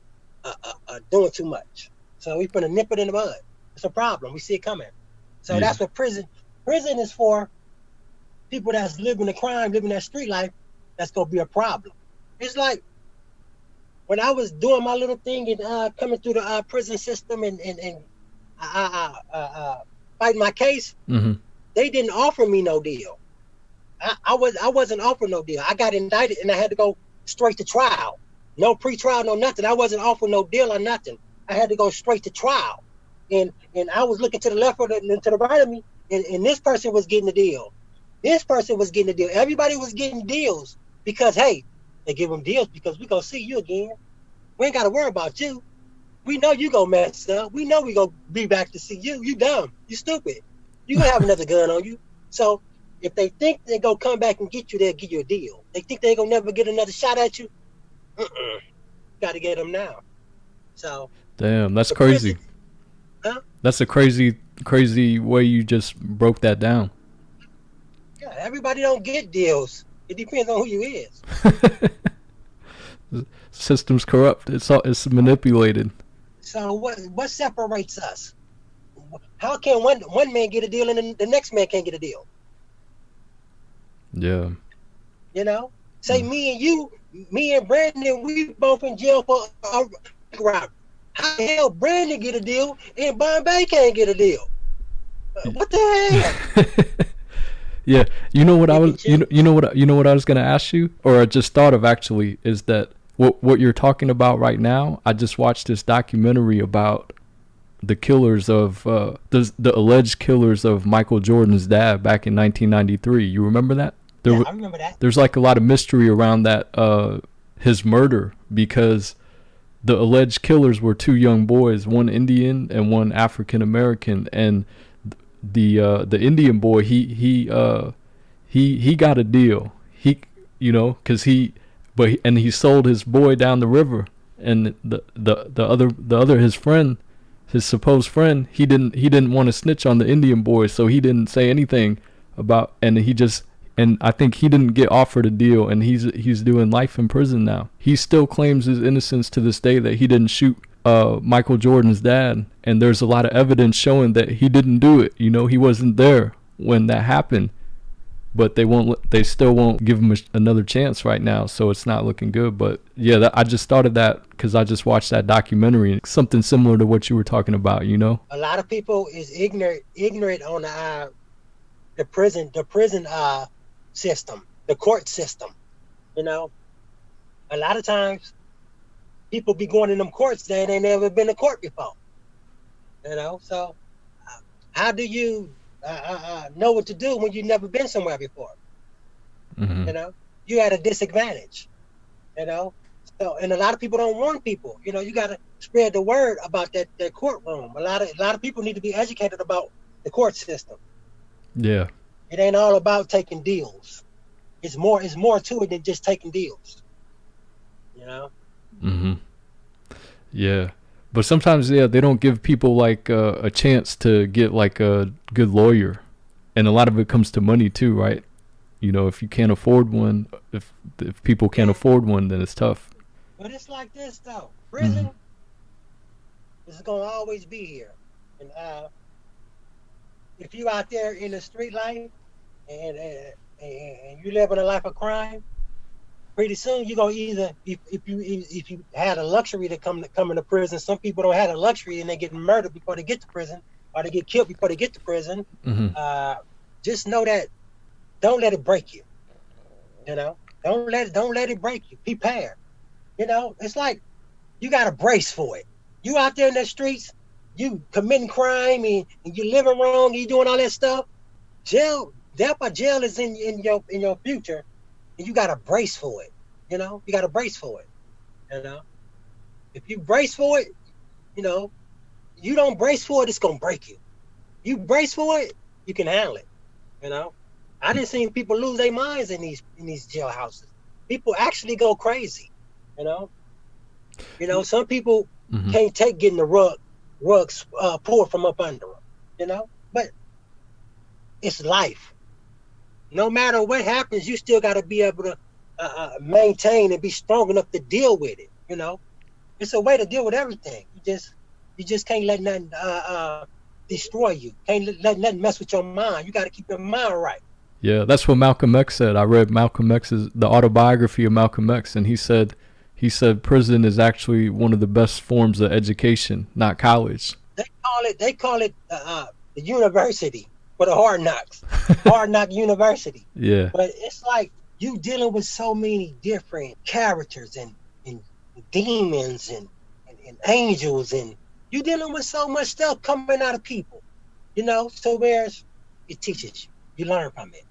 doing too much. So we finna nip it in the bud. It's a problem. We see it coming. So Yeah. that's what prison is for. People that's living the crime, living that street life. That's gonna be a problem. It's like when I was doing my little thing and coming through the prison system and fighting my case, Mm-hmm. they didn't offer me no deal. I wasn't offered no deal. I got indicted and I had to go straight to trial. No pre-trial, no nothing. I wasn't offered no deal or nothing. I had to go straight to trial. and I was looking to the left or to the right of me, and this person was getting the deal. This person was getting the deal. Everybody was getting deals because, hey, they give them deals because we gonna see you again. We ain't gotta worry about you. We know you gonna mess up. We know we gonna be back to see you. You dumb. You stupid. You gonna have another gun on you. So if they think they're gonna come back and get you, they'll give you a deal. They think they're gonna never get another shot at you. Gotta get them now. So damn, that's crazy. Prison, huh? That's a crazy way you just broke that down. Yeah, everybody don't get deals. It depends on who you is. The system's corrupt. It's manipulated. So what separates us? How can one man get a deal and the next man can't get a deal? Yeah. You know, say me and Brandon, we both in jail for a robbery. How the hell Brandon get a deal and Bombay can't get a deal? What the hell? Yeah, you know what I was you know what I was gonna ask you, or I just thought of actually, is that what you're talking about right now. I just watched this documentary about the killers of the alleged killers of Michael Jordan's dad back in 1993. You remember that? Yeah, I remember that. There's like a lot of mystery around that his murder, because the alleged killers were two young boys, one Indian and one African American, and the Indian boy he got a deal. He, you know, because he sold his boy down the river, and the other his friend, his supposed friend, he didn't want to snitch on the Indian boy, so he didn't say anything about, and I think he didn't get offered a deal, and he's doing life in prison now. He still claims his innocence to this day, that he didn't shoot Michael Jordan's dad, and there's a lot of evidence showing that he didn't do it. You know, he wasn't there when that happened, but they still won't give him another chance right now, so it's not looking good. But yeah, I just thought of that because I just watched that documentary, something similar to what you were talking about. You know, a lot of people is ignorant on the prison system, the court system. You know, a lot of times people be going in them courts that ain't never been to court before. You know, so how do you know what to do when you've never been somewhere before? Mm-hmm. You know, you at a disadvantage. You know, so, and a lot of people don't warn people. You know, you got to spread the word about that courtroom. A lot of people need to be educated about the court system. Yeah, it ain't all about taking deals. It's more to it than just taking deals. You know. Mm-hmm. Yeah, but sometimes they don't give people like a chance to get like a good lawyer, and a lot of it comes to money too, right? You know, if you can't afford one, if people can't afford one, then it's tough. But it's like this though. Prison is gonna always be here, and if you out there in the street life and you living a life of crime, pretty soon you're gonna either, if you had a luxury to come into prison. Some people don't have a luxury and they get murdered before they get to prison, or they get killed before they get to prison. Mm-hmm. Just know that, don't let it break you. You know, don't let it break you. Prepare. You know, it's like you got to brace for it. You out there in the streets, you committing crime and you living wrong, you doing all that stuff. Jail is in your future. And you got to brace for it. You know, you got to brace for it. You know, if you brace for it, you know, you don't brace for it, it's going to break you. You brace for it, you can handle it. You know, I done seen people lose their minds in these jailhouses. People actually go crazy. You know, some people can't take getting the rugs pulled from up under them. You know, but it's life. No matter what happens, you still got to be able to maintain and be strong enough to deal with it. You know, it's a way to deal with everything. You just can't let nothing destroy you. Can't let nothing mess with your mind. You got to keep your mind right. Yeah, that's what Malcolm X said. I read Malcolm X's the autobiography of Malcolm X, and he said prison is actually one of the best forms of education, not college. They call it the university for the hard knocks, hard knock university. Yeah. But it's like you dealing with so many different characters and demons and angels and You're dealing with so much stuff coming out of people, you know. So whereas it teaches you, you learn from it.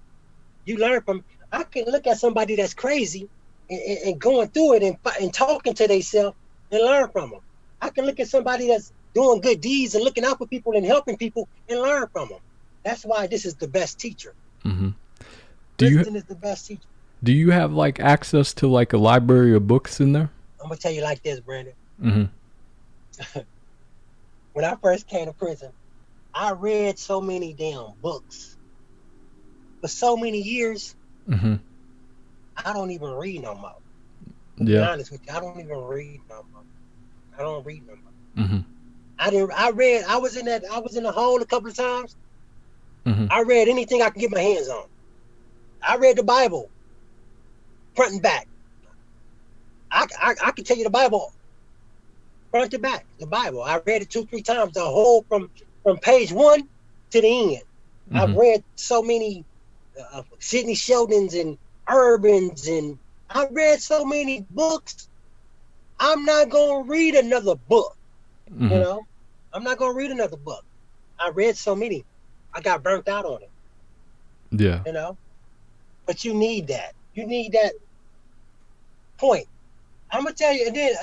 You learn from. I can look at somebody that's crazy and going through it and talking to themselves and learn from them. I can look at somebody that's doing good deeds and looking out for people and helping people and learn from them. That's why this is the best teacher. Mm-hmm. Kristen is the best teacher. Do you have like access to like a library of books in there? I'm gonna tell you like this, Brandon. Mm-hmm. When I first came to prison, I read so many damn books. For so many years, Mm-hmm. I don't even read no more. To Yeah. be honest with you, I don't even read no more. I don't read no more. Mm-hmm. I was in the hole a couple of times. Mm-hmm. I read anything I can get my hands on. I read the Bible front and back. I can tell you the Bible front to back. The Bible. I read it 2-3 times. The whole from page 1 to the end. Mm-hmm. I've read so many Sidney Sheldons and Urbans, and I read so many books. I'm not gonna read another book. Mm-hmm. You know, I'm not gonna read another book. I read so many. I got burnt out on it. Yeah. You know, but you need that. You need that point. I'm gonna tell you, and then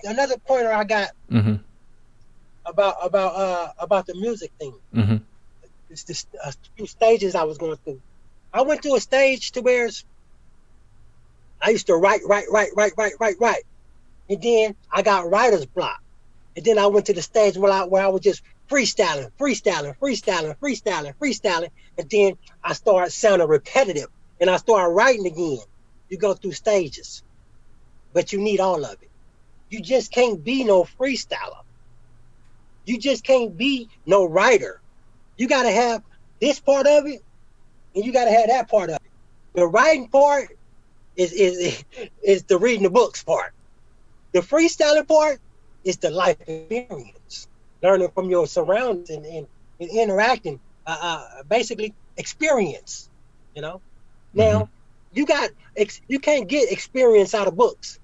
another pointer I got Mm-hmm. about the music thing. Mm-hmm. It's this few stages I was going through. I went to a stage to where I used to write, and then I got writer's block, and then I went to the stage where I was just freestyling, and then I started sounding repetitive, and I started writing again. You go through stages, but you need all of it. You just can't be no freestyler. You just can't be no writer. You got to have this part of it, and you got to have that part of it. The writing part is the reading the books part. The freestyling part is the life experience, learning from your surroundings and interacting, basically experience. You know, now you can't get experience out of books.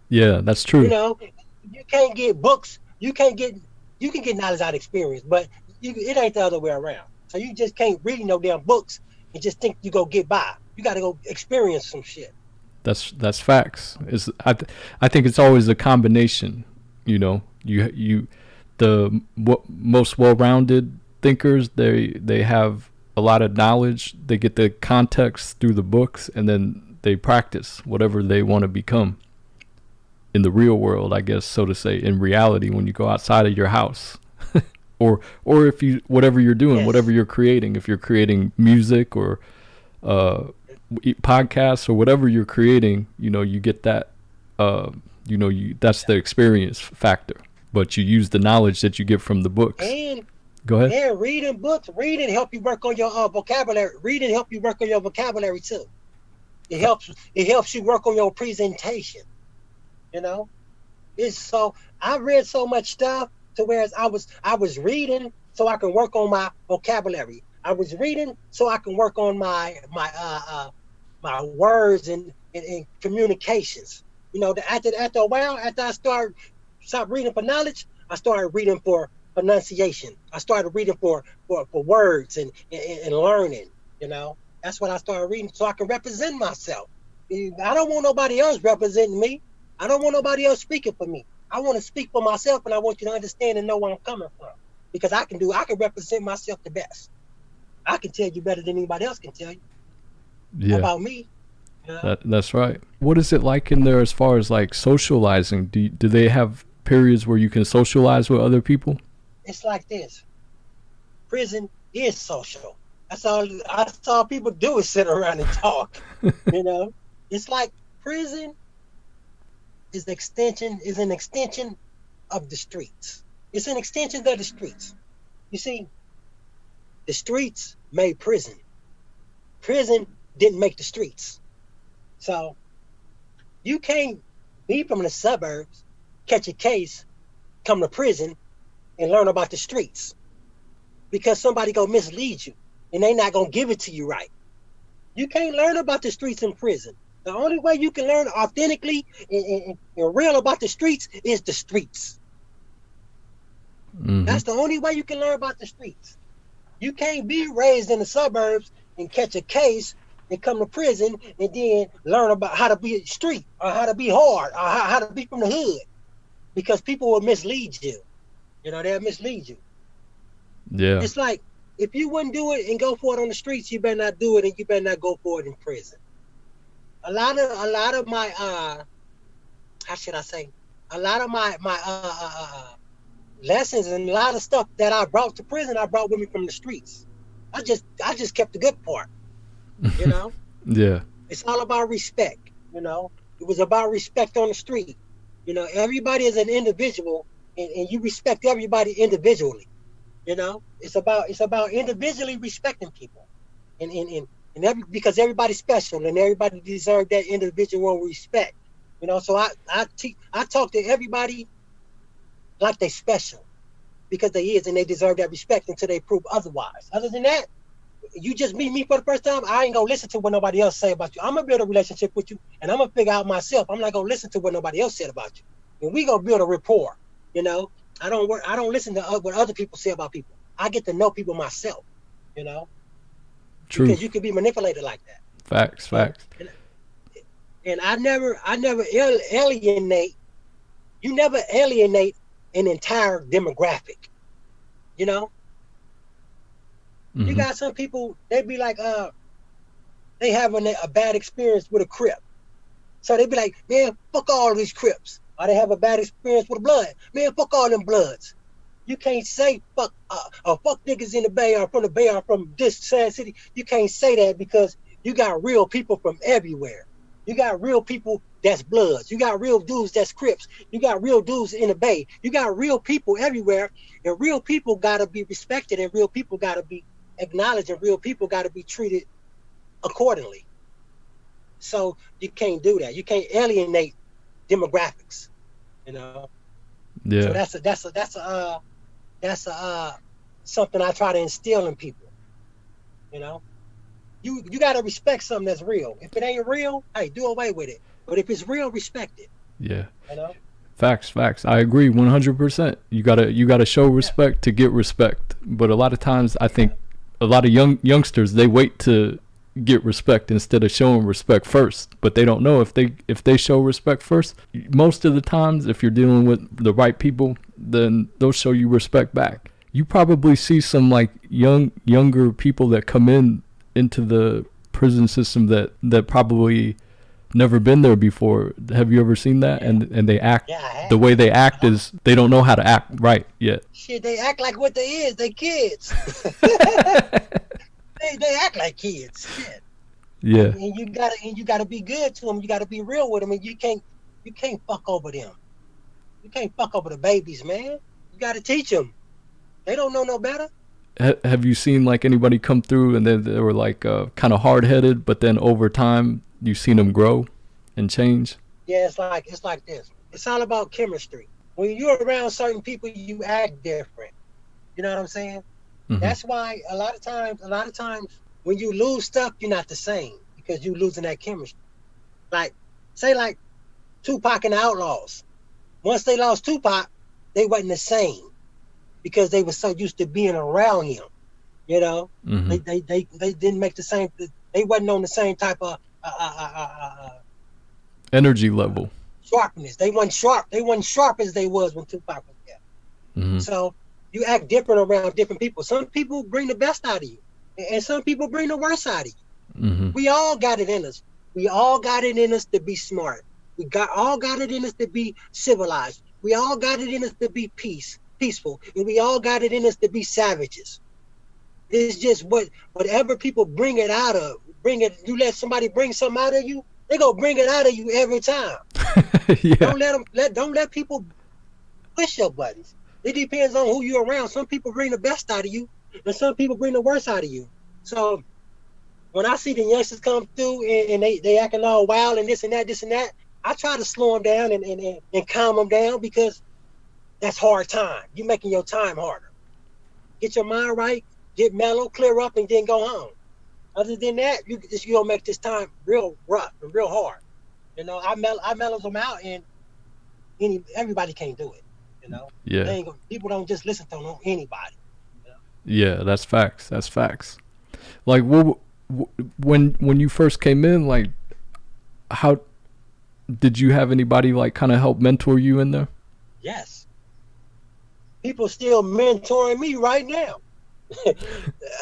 Yeah, that's true. You know, you can't get books. You can get knowledge out of experience, but it ain't the other way around. So you just can't read no damn books and just think you go get by. You got to go experience some shit. That's facts. I think it's always a combination. You know, the most well-rounded thinkers, they have a lot of knowledge. They get the context through the books, and then they practice whatever they want to become in the real world, I guess, so to say, in reality, when you go outside of your house. or if you, whatever you're doing, Yes. whatever you're creating, if you're creating music or podcasts or whatever you're creating, you know, you get that, that's the experience factor, but you use the knowledge that you get from the books. And Go ahead. yeah, reading help you work on your vocabulary. Reading help you work on your vocabulary too. It helps you work on your presentation. You know, I read so much stuff to where I was reading so I can work on my vocabulary. I was reading so I can work on my words and communications. You know, after a while, after I stopped reading for knowledge, I started reading for pronunciation. I started reading for words and learning. You know, that's what I started reading so I can represent myself. I don't want nobody else representing me. I don't want nobody else speaking for me. I want to speak for myself, and I want you to understand and know where I'm coming from, because I can represent myself the best. I can tell you better than anybody else can tell you about me. You know? That's right. What is it like in there as far as like socializing? Do they have periods where you can socialize with other people? It's like this. Prison is social. That's all people do is sit around and talk. You know, it's like prison is an extension of the streets. It's an extension of the streets. You see, the streets made prison. Prison didn't make the streets. So you can't be from the suburbs, catch a case, come to prison, and learn about the streets, because somebody gonna mislead you and they not gonna give it to you right. You can't learn about the streets in prison. The only way you can learn authentically and real about the streets is the streets. That's the only way you can learn about the streets. You can't be raised in the suburbs and catch a case and come to prison and then learn about how to be a street or how to be hard or how to be from the hood, because people will mislead you. They'll mislead you. Yeah. It's like, if you wouldn't do it and go for it on the streets, you better not do it, and you better not go for it in prison. A lot of my how should I say? A lot of my lessons and a lot of stuff that I brought to prison, I brought with me from the streets. I just kept the good part. Yeah. It's all about respect. It was about respect on the street. Everybody is an individual, and you respect everybody individually. It's about individually respecting people, and because everybody's special and everybody deserves that individual respect. So I talk to everybody like they special, because they is, and they deserve that respect until they prove otherwise. Other than that, you just meet me for the first time, I ain't gonna listen to what nobody else say about you. I'm gonna build a relationship with you, and I'm gonna figure out myself. I'm not gonna listen to what nobody else said about you, and we gonna build a rapport. I don't listen to what other people say about people. I get to know people myself. True. Because you can be manipulated like that. Facts. And I never alienate. You never alienate an entire demographic. You got some people, they be like, they having a bad experience with a Crip. So they be like, man, fuck all these Crips. Or they have a bad experience with blood. Man, fuck all them Bloods. You can't say fuck niggas in the Bay or from the Bay or from this sad city. You can't say that, because you got real people from everywhere. You got real people that's Bloods. You got real dudes that's Crips. You got real dudes in the Bay. You got real people everywhere, and real people gotta be respected, and real people gotta be acknowledged, and real people gotta be treated accordingly. So you can't do that. You can't alienate demographics. Yeah. So that's something I try to instill in people. You gotta respect something that's real. If it ain't real, hey, do away with it. But if it's real, respect it. Yeah. Facts. I agree 100%. You gotta show respect to get respect. But a lot of times, I think a lot of youngsters, they wait to get respect instead of showing respect first. But they don't know if they show respect first, most of the times, if you're dealing with the right people, then they'll show you respect back. You probably see some like younger people that come into the prison system that probably never been there before. Have you ever seen that? And they act, the way they act is they don't know how to act right yet. Shit, they act like what they is. They kids. they act like kids. Shit. Yeah. And you gotta be good to them. You gotta be real with them, and you can't fuck over them. You can't fuck over the babies, man. You gotta teach them. They don't know no better. Have you seen like anybody come through and then they were like kind of hard-headed, but then over time you've seen them grow and change? Yeah, it's like this. It's all about chemistry. When you're around certain people, you act different. You know what I'm saying? Mm-hmm. That's why a lot of times when you lose stuff, you're not the same, because you're losing that chemistry. Like, say like Tupac and the Outlaws. Once they lost Tupac, they wasn't the same, because they were so used to being around him. Mm-hmm. They didn't make the same. They wasn't on the same type of energy level, sharpness. They wasn't sharp. They wasn't sharp as they was when Tupac was there. Mm-hmm. So you act different around different people. Some people bring the best out of you, and some people bring the worst out of you. Mm-hmm. We all got it in us. We all got it in us to be smart. All got it in us to be civilized. We all got it in us to be peaceful, and we all got it in us to be savages. It's just whatever people bring it out of. You let somebody bring something out of you, they gonna bring it out of you every time. Yeah. Don't let people push your buttons. It depends on who you're around. Some people bring the best out of you, and some people bring the worst out of you. So when I see the youngsters come through and they acting all wild and this and that, I try to slow them down and calm them down, because that's hard time. You're making your time harder. Get your mind right, get mellow, clear up, and then go home. Other than that, you don't make this time real rough and real hard. I mellow them out, and everybody can't do it. You know, Yeah. People don't just listen to anybody. You know? Yeah, that's facts. That's facts. Like, when you first came in, like, how did you have anybody like kind of help mentor you in there? Yes, people still mentoring me right now.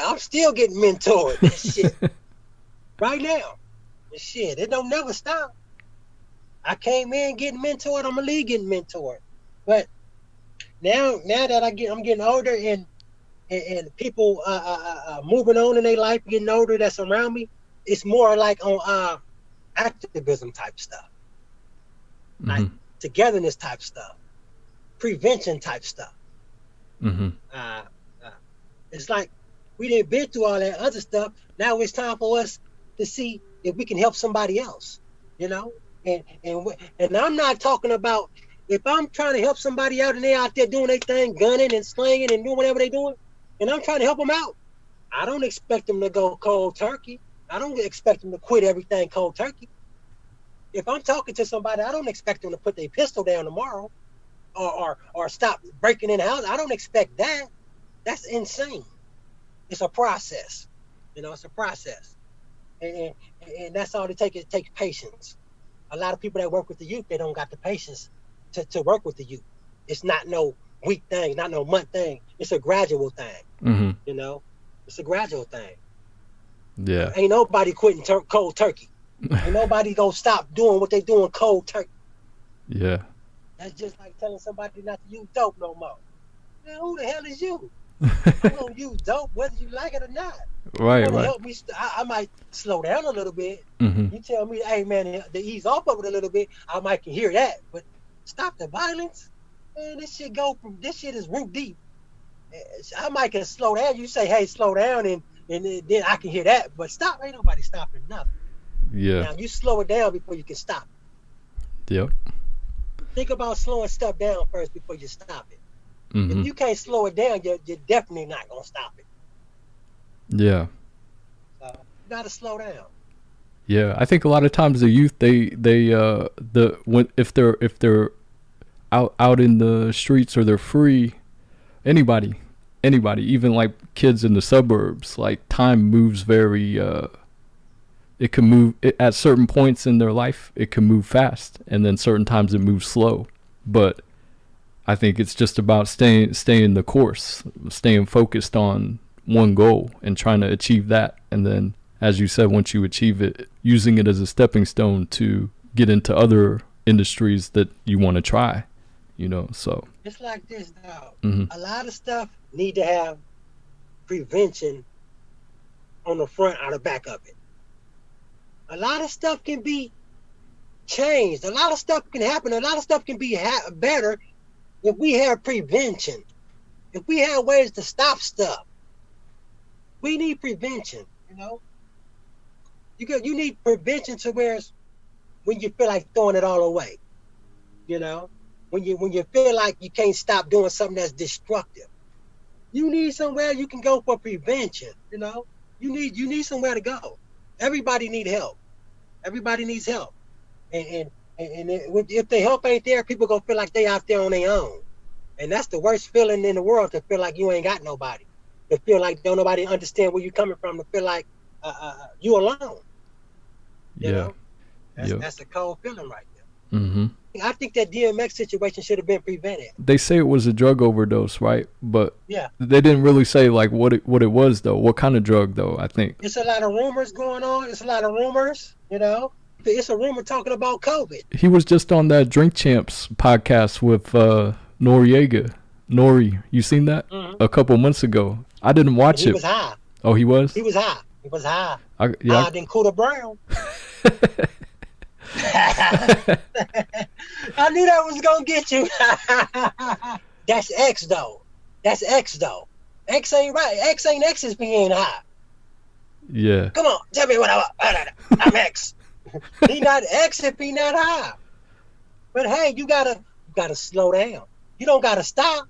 I'm still getting mentored. Shit, right now. Shit, it don't never stop. I came in getting mentored. I'm gonna leave getting mentored. But now that I'm getting older and people moving on in their life, getting older that's around me, it's more like on activism type stuff, like Mm-hmm. togetherness type stuff, prevention type stuff. Mm-hmm. Uh, uh, it's like we didn't been through all that other stuff. Now it's time for us to see if we can help somebody else. You know, and I'm not talking about if I'm trying to help somebody out and they're out there doing their thing, gunning and slinging and doing whatever they're doing, and I'm trying to help them out. I don't expect them to go cold turkey. I don't expect them to quit everything cold turkey. If I'm talking to somebody, I don't expect them to put their pistol down tomorrow or stop breaking in the house. I don't expect that. That's insane. It's a process. You know, it's a process. And, and that's all it takes. It takes patience. A lot of people that work with the youth, they don't got the patience to work with the youth. It's not no week thing, not no month thing. It's a gradual thing. Mm-hmm. You know, it's a gradual thing. Yeah. Ain't nobody quitting cold turkey. Ain't nobody gonna stop doing what they doing cold turkey. Yeah. That's just like telling somebody not to use dope no more. Man, who the hell is you? I'm gonna use dope whether you like it or not. Right. You wanna Right. help me? I might slow down a little bit. Mm-hmm. You tell me, hey man, to ease off of it a little bit, I might can hear that. But stop the violence. Man, this shit is root deep. I might can slow down. You say, hey, slow down, and then I can hear that. But stop, ain't nobody stopping nothing. Yeah. Now you slow it down before you can stop it. Yep. Think about slowing stuff down first before you stop it. Mm-hmm. If you can't slow it down, you're definitely not gonna stop it. Yeah. So you gotta slow down. Yeah. I think a lot of times the youth if they're out in the streets or they're free, anybody, even like kids in the suburbs, like time moves very it can move at certain points in their life, it can move fast, and then certain times it moves slow. But I think it's just about staying the course, staying focused on one goal and trying to achieve that, and then, as you said, once you achieve it, using it as a stepping stone to get into other industries that you want to try, you know. So It's like this now. mm-hmm. A lot of stuff need to have prevention on the front or the back of it. A lot of stuff can be changed. A lot of stuff can happen. A lot of stuff can be better if we have prevention. If we have ways to stop stuff. We need prevention, you know. You need prevention to where when you feel like throwing it all away, you know. When you feel like you can't stop doing something that's destructive. You need somewhere you can go for prevention, you know. You need somewhere to go. Everybody need help. Everybody needs help. And if the help ain't there, people gonna feel like they out there on their own. And that's the worst feeling in the world, to feel like you ain't got nobody. To feel like don't nobody understand where you're coming from. To feel like you alone. You know? That's a cold feeling right there. Mm-hmm. I think that DMX situation should have been prevented. They say it was a drug overdose, right? But yeah, they didn't really say like what it was though. What kind of drug though? I think it's a lot of rumors going on. It's a lot of rumors, you know. It's a rumor talking about COVID. He was just on that Drink Champs podcast with Noriega. Nori, you seen that? Mm-hmm. A couple months ago. I didn't watch it. He was high. Oh, he was? He was high. He was high. Yeah. Higher than Cooter Brown. I knew that was gonna get you. That's X though. X ain't right. X ain't X if he ain't high. Yeah. Come on, tell me what I'm X. He not X if he not high. But hey, you gotta slow down. You don't gotta stop.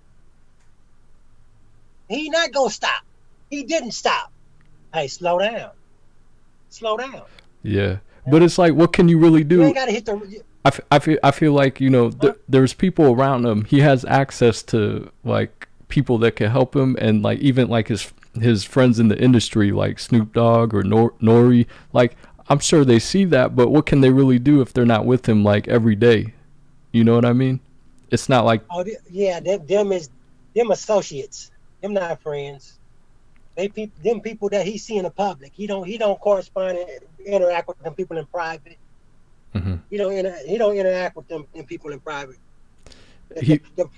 He not gonna stop. He didn't stop. Hey, slow down. Slow down. Yeah. But it's like, what can you really do? You ain't gotta hit the. I feel like, you know, there's people around him. He has access to like people that can help him, and like even like his friends in the industry like Snoop Dogg or Nori. Like I'm sure they see that, but what can they really do if they're not with him like every day? You know what I mean? It's not like, Oh yeah, them associates. Them not friends. Them people that he see in the public. He don't correspond and interact with them people in private. mm-hmm. He don't interact with them people in private.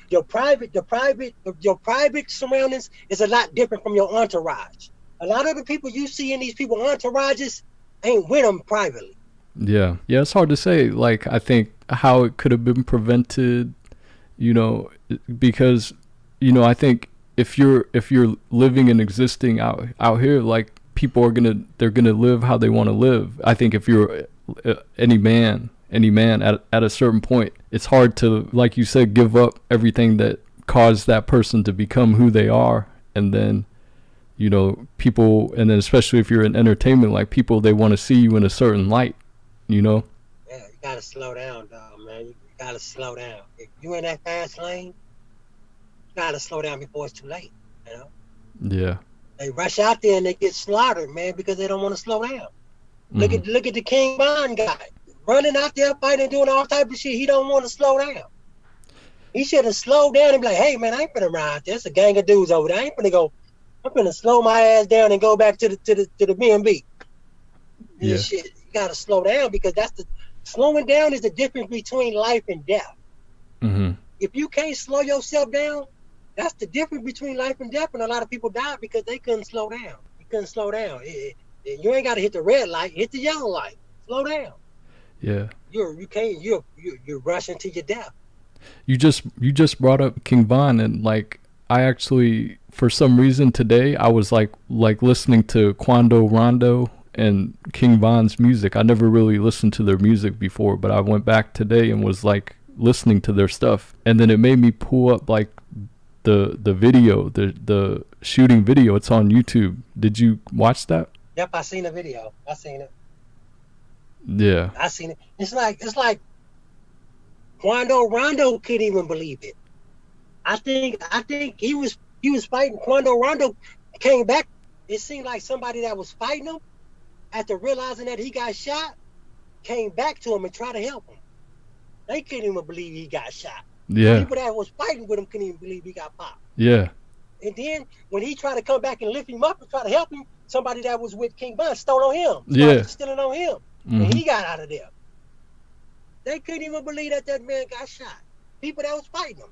Your private surroundings is a lot different from your entourage. A lot of the people you see in these people entourages ain't with them privately. Yeah, it's hard to say. Like I think how it could have been prevented, you know, because, you know, I think if you're living and existing out here, like people they're gonna live how they want to live. I think if you're any man at a certain point, it's hard to, like you said, give up everything that caused that person to become who they are. And then, you know, people, and then especially if you're in entertainment, like people, they want to see you in a certain light, you know? Yeah, you gotta slow down, dog, man. You gotta slow down. If you in that fast lane, you gotta slow down before it's too late, you know? Yeah. They rush out there and they get slaughtered, man, because they don't want to slow down. Mm-hmm. Look at the King Von guy. Running out there fighting, doing all type of shit. He don't want to slow down. He should have slowed down and be like, hey man, I ain't finna ride. There's a gang of dudes over there. I ain't finna go. I'm finna slow my ass down and go back to the B&B. Yeah. Shit, you gotta slow down, because slowing down is the difference between life and death. Mm-hmm. If you can't slow yourself down, that's the difference between life and death. And a lot of people died because they couldn't slow down. You couldn't slow down. You ain't gotta hit the red light, hit the yellow light. Slow down. Yeah. You're rushing to your death. You just brought up King Von, and like I actually, for some reason today, I was like listening to Quando Rondo and King Von's music. I never really listened to their music before, but I went back today and was like listening to their stuff, and then it made me pull up like the video, the shooting video. It's on YouTube. Did you watch that? Yep, I seen the video. I seen it. Yeah. I seen it. It's like Quando Rondo couldn't even believe it. I think he was fighting. Quando Rondo came back. It seemed like somebody that was fighting him, after realizing that he got shot, came back to him and tried to help him. They couldn't even believe he got shot. Yeah. People that was fighting with him couldn't even believe he got popped. Yeah. And then when he tried to come back and lift him up and try to help him, somebody that was with King Von stole on him. Yeah. Stealing on him. Mm-hmm. And he got out of there. They couldn't even believe that man got shot. People that was fighting him.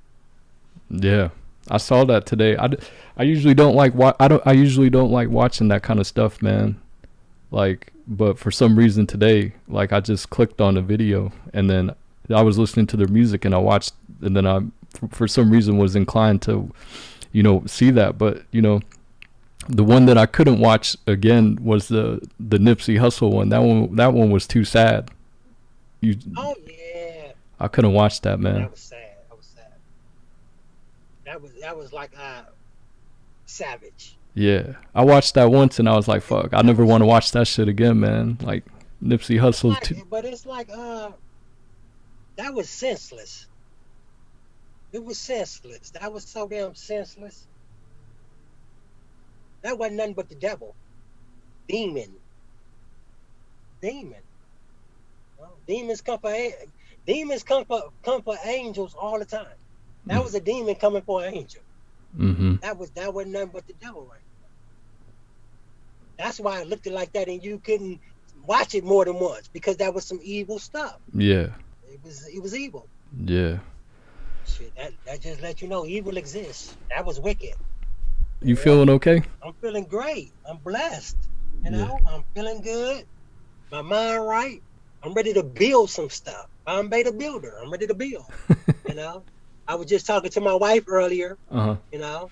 Yeah, I saw that today. I usually don't like I usually don't like watching that kind of stuff, man. Like, but for some reason today, like I just clicked on a video, and then I was listening to their music, and I watched, and then I for some reason was inclined to, you know, see that. But you know, the one that I couldn't watch again was the Nipsey Hussle one. That one was too sad. Oh yeah. I couldn't watch that, man. That was sad. That was like savage. Yeah, I watched that once and I was like, fuck, I never want to watch that shit again, man. Like Nipsey Hussle too. But it's like that was senseless. It was senseless. That was so damn senseless. That wasn't nothing but the devil. Demon. Well, demons come for angels all the time. That was a demon coming for an angel. Mm-hmm. That wasn't nothing but the devil right there. That's why it looked like that, and you couldn't watch it more than once, because that was some evil stuff. Yeah. It was evil. Yeah. Shit, that just let you know evil exists. That was wicked. You feeling okay? I'm feeling great. I'm blessed. You know, I'm feeling good. My mind right. I'm ready to build some stuff. Bombay the builder. I'm ready to build. You know, I was just talking to my wife earlier. You know,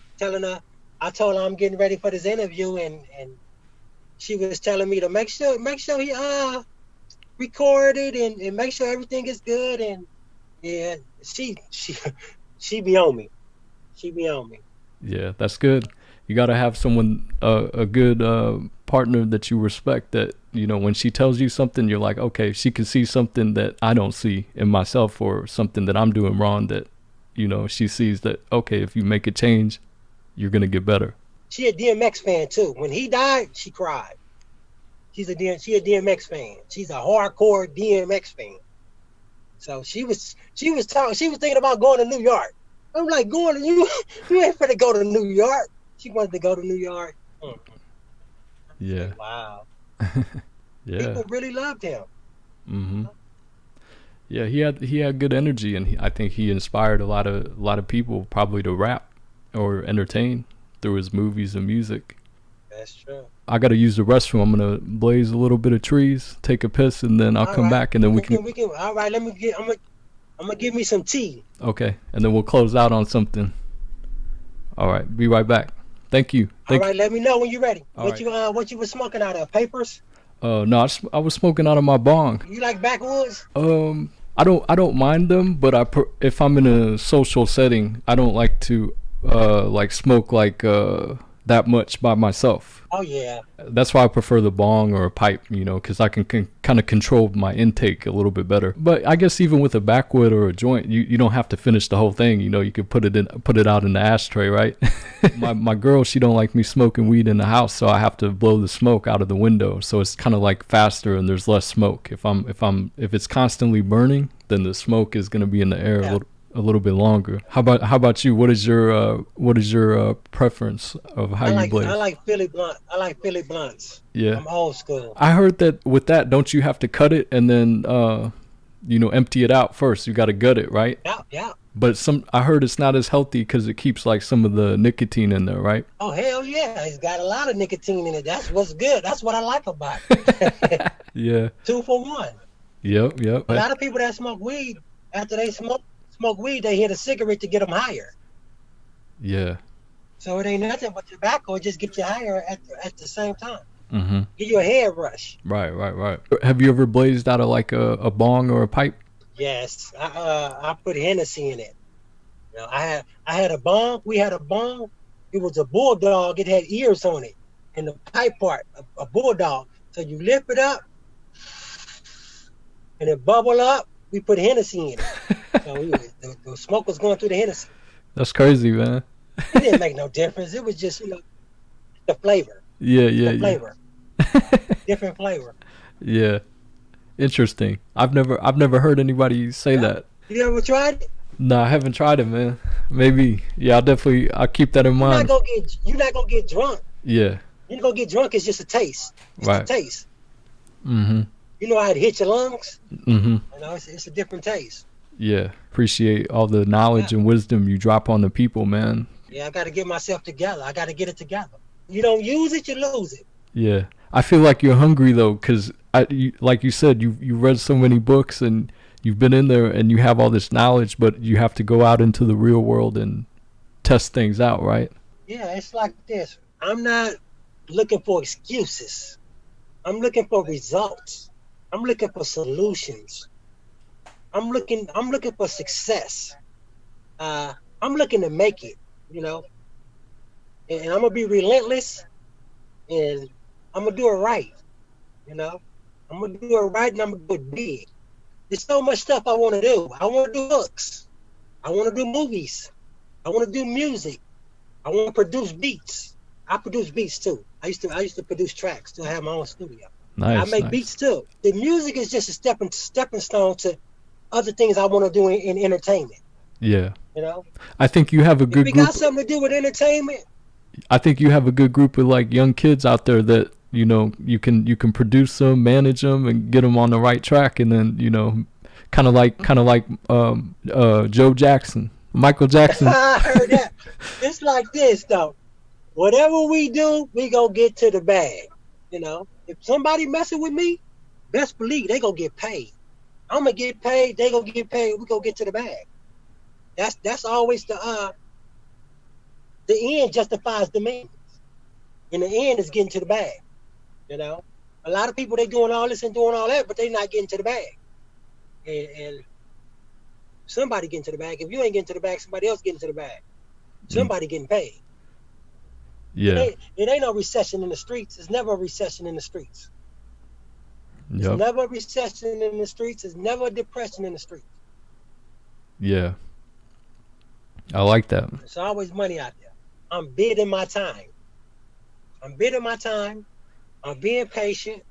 I told her I'm getting ready for this interview, and she was telling me to make sure he recorded and make sure everything is good. And yeah, she be on me. Yeah, that's good. You got to have someone, a good partner that you respect, that you know, when she tells you something, you're like, okay, she can see something that I don't see in myself, or something that I'm doing wrong that, you know, she sees that, okay, if you make a change, you're going to get better. She a DMX fan too. When he died, she cried. She a DMX fan. She's a hardcore DMX fan. So she was thinking about going to New York. I'm like, going to you ain't finna go to New York. She wanted to go to New York. Yeah. Like, wow. Yeah. People really loved him. Mm-hmm. Yeah, he had good energy, and I think he inspired a lot of people probably to rap or entertain through his movies and music. That's true. I got to use the restroom. I'm gonna blaze a little bit of trees, take a piss, and then I'll come back, and then we can. All right, I'm gonna give me some tea. Okay, and then we'll close out on something. All right, be right back. Thank you. All right, let me know when you're ready. What you was smoking out of? Papers? No, I was smoking out of my bong. You like backwoods? I don't mind them, but if I'm in a social setting, I don't like to like smoke like that much by myself. Oh yeah. That's why I prefer the bong or a pipe, you know, because I can kind of control my intake a little bit better. But I guess even with a backwood or a joint, you don't have to finish the whole thing. You know, you could put it out in the ashtray, right? my girl, she don't like me smoking weed in the house, so I have to blow the smoke out of the window. So it's kind of like faster and there's less smoke. If it's constantly burning, then the smoke is gonna be in the air a little bit longer. How about you? What is your preference of how you blaze? I like Philly blunt. I like Philly blunts. Yeah. I'm old school. I heard that with that, don't you have to cut it and then you know, empty it out first? You got to gut it, right? Yeah. But I heard it's not as healthy because it keeps like some of the nicotine in there, right? Oh hell yeah, it's got a lot of nicotine in it. That's what's good. That's what I like about it. Yeah. 2 for 1. Yep. A lot of people that smoke weed, after they smoke weed, they hit a cigarette to get them higher. Yeah. So it ain't nothing but tobacco. It just gets you higher at the same time. Mm-hmm. Give you a head rush. Right. Have you ever blazed out of like a bong or a pipe? Yes. I put Hennessy in it. You know, I had a bong. We had a bong. It was a bulldog. It had ears on it. And the pipe part, a bulldog. So you lift it up and it bubble up. We put Hennessy in it. So the smoke was going through the Hennessy. That's crazy, man. It didn't make no difference. It was just, you know, the flavor. Yeah. The flavor. Different flavor. Yeah. Interesting. I've never heard anybody say that. You ever tried it? No, I haven't tried it, man. Maybe. Yeah, I'll keep that in mind. You're not gonna get drunk. Yeah. You're gonna get drunk. It's just a taste. It's right. a taste. Mm-hmm. You know how it hits your lungs? Mm-hmm. You know, it's a different taste. Yeah. Appreciate all the knowledge and wisdom you drop on the people, man. Yeah, I got to get myself together. I got to get it together. You don't use it, you lose it. Yeah. I feel like you're hungry, though, because, like you said, you read so many books and you've been in there and you have all this knowledge, but you have to go out into the real world and test things out, right? Yeah, it's like this. I'm not looking for excuses. I'm looking for results. I'm looking for solutions. I'm looking for success. I'm looking to make it, you know. And I'm gonna be relentless, and I'm gonna do it right, you know. I'm gonna do it right, and I'm gonna do it big. There's so much stuff I want to do. I want to do books. I want to do movies. I want to do music. I want to produce beats. I produce beats too. I used to produce tracks. To have my own studio. Nice. I make beats too. The music is just a stepping stone to other things I want to do in entertainment. Yeah. You know. I think you have a good group. Got something to do with entertainment. I think you have a good group of like young kids out there that, you know, you can produce them, manage them, and get them on the right track, and then, you know, kind of like Joe Jackson, Michael Jackson. I heard that. It's like this though. Whatever we do, we gonna get to the bag. You know, if somebody messing with me, best believe they gonna get paid. I'm gonna get paid. They gonna get paid. We gonna get to the bag. That's always the end justifies the means. In the end, is getting to the bag. You know, a lot of people, they doing all this and doing all that, but they not getting to the bag. And somebody getting to the bag. If you ain't getting to the bag, somebody else getting to the bag. Somebody getting paid. Yeah. It ain't no recession in the streets. There's never a recession in the streets. It's Yep. never a recession in the streets. It's never a depression in the streets. Yeah. I like that. There's always money out there. I'm bidding my time. I'm bidding my time. I'm being patient.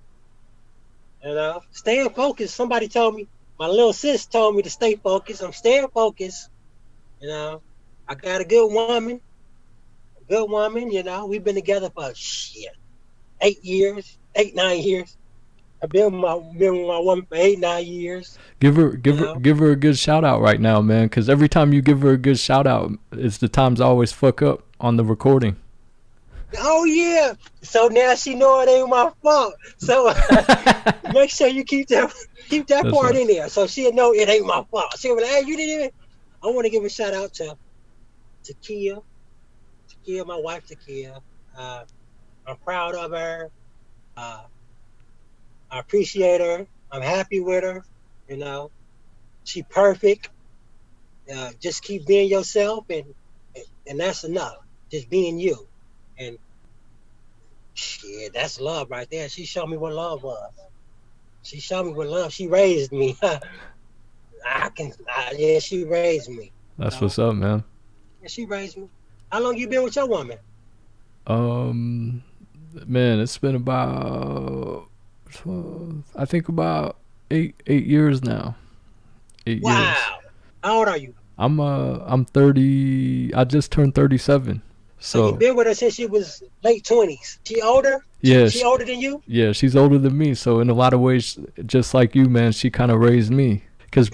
Staying focused. Somebody told me, my little sis told me to stay focused. I'm staying focused. I got a good woman. We've been together for 8 years, 9 years. I've been with my woman for 8, 9 years. Give her a good shout out right now, man. Because every time you give her a good shout out, it's the times I always fuck up on the recording. Oh yeah. So now she know it ain't my fault. So make sure you keep that part in there, so she'll know it ain't my fault. She'll be like, hey, you didn't even. I want to give a shout out to Kia, my wife, Kia. I'm proud of her. I appreciate her. I'm happy with her. She perfect. Just keep being yourself, and that's enough. Just being you, and that's love right there. She showed me what love was. She raised me. She raised me. That's what's up, man. Yeah, she raised me. How long you been with your woman? Man, it's been about 8 years now. 8 years. Wow. How old are you? I'm 30. I just turned 37. So you've been with her since she was late 20s. She older? Yeah. She older than you? Yeah, she's older than me. So in a lot of ways, just like you, man, she kind of raised me. Cause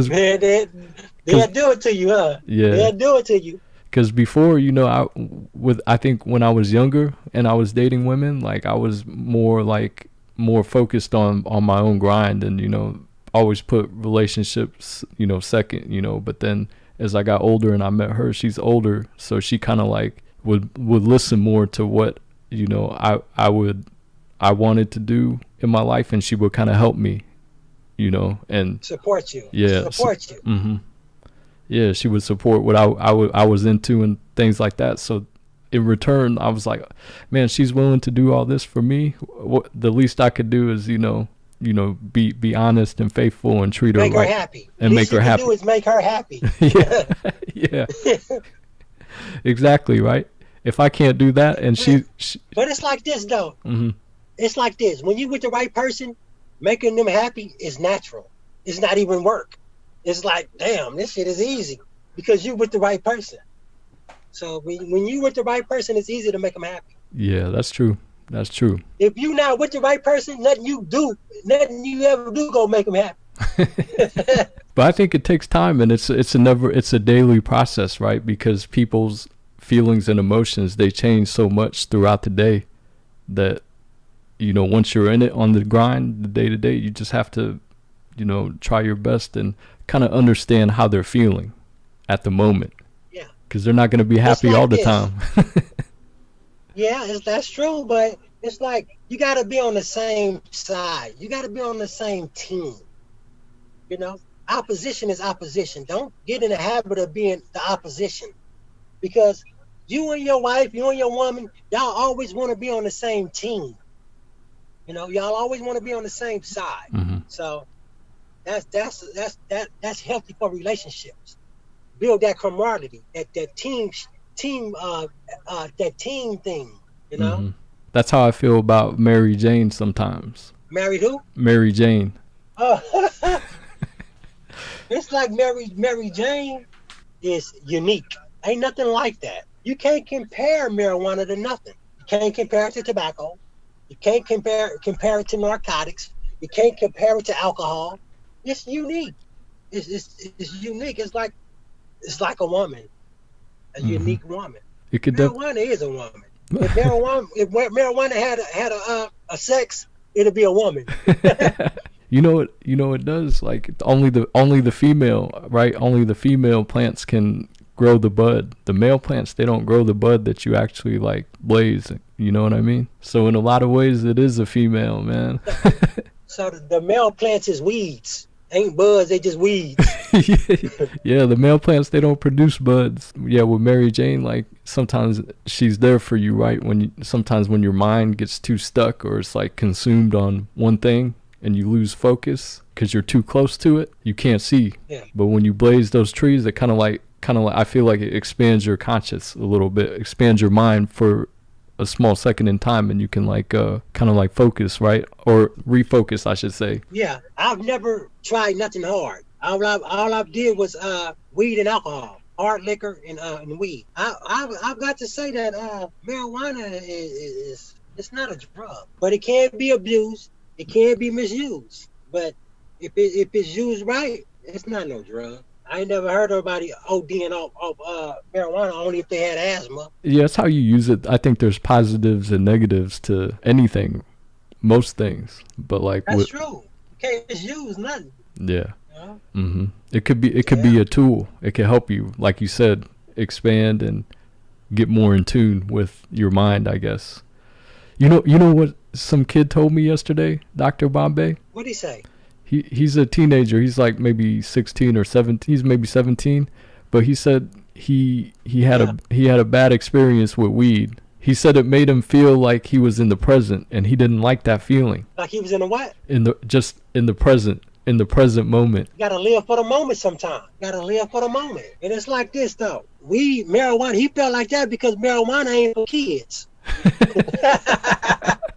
man, they'll do it to you, huh? Yeah. They'll do it to you. Because before, I think when I was younger and I was dating women, like I was more focused on my own grind and, always put relationships, second, but then as I got older and I met her, she's older. So she kind of like would listen more to what, I wanted to do in my life, and she would kind of help me, and support you. Yeah. Support you. Mm-hmm. Yeah, she would support what I was into and things like that. So in return, I was like, man, she's willing to do all this for me. What the least I could do is, be honest and faithful and treat her right. Make her happy. And make her happy. Do is make her happy. Yeah. Yeah. Exactly, right? If I can't do that and she But it's like this though. Mm-hmm. It's like this. When you with the right person, making them happy is natural. It's not even work. It's like, damn, this shit is easy because you with the right person. So when you with the right person, it's easy to make them happy. Yeah, that's true. That's true. If you not with the right person, nothing you ever do go make them happy. But I think it takes time, and it's a daily process, right? Because people's feelings and emotions, they change so much throughout the day that, once you're in it on the grind, the day to day, you just have to, try your best and kind of understand how they're feeling at the moment. Yeah. Because they're not going to be happy all the time. Yeah, that's true, but it's like you got to be on the same side. You got to be on the same team. Opposition is opposition. Don't get in the habit of being the opposition, because you and your wife, you and your woman, y'all always want to be on the same team. Y'all always want to be on the same side. Mm-hmm. So that's healthy for relationships. Build that camaraderie, that team thing. Mm-hmm. That's how I feel about Mary Jane sometimes. Married who? Mary Jane. It's like Mary Jane is unique. Ain't nothing like that. You can't compare marijuana to nothing. You can't compare it to tobacco. You can't compare it to narcotics. You can't compare it to alcohol. It's unique. It's unique. It's like a woman, a Mm-hmm. unique woman. Marijuana is a woman. If marijuana had a sex, it'd be a woman. It does, like only the female, right? Only the female plants can grow the bud. The male plants, they don't grow the bud that you actually like blaze. You know what I mean? So in a lot of ways, it is a female, man. So the male plants is weeds. Ain't buds, they just weeds. Yeah, the male plants, they don't produce buds. Yeah, with Mary Jane, like sometimes she's there for you, right? Sometimes when your mind gets too stuck or it's like consumed on one thing and you lose focus because you're too close to it, you can't see. Yeah. But when you blaze those trees, it kind of like I feel like it expands your conscious a little bit, expands your mind for a small second in time, and you can like kind of like focus, right? Or refocus, I should say. Yeah, I've never tried nothing hard. All I did was weed and alcohol, hard liquor and weed. I've got to say that marijuana is it's not a drug, but it can be abused, it can be misused. But if it's used right, it's not no drug. I ain't never heard of anybody ODing off marijuana, only if they had asthma. Yeah, that's how you use it. I think there's positives and negatives to anything, most things. But like that's true. You can't misuse nothing. Yeah. You know? It could be a tool. It can help you, like you said, expand and get more in tune with your mind, I guess. You know what some kid told me yesterday, Dr. Bombay? What'd he say? He's a teenager. He's like maybe 16 or 17. He's maybe 17, but he said he had a bad experience with weed. He said it made him feel like he was in the present, and he didn't like that feeling. Like he was in the what? In the present moment. You gotta live for the moment sometimes. Gotta live for the moment. And it's like this though. Marijuana, he felt like that because marijuana ain't for kids.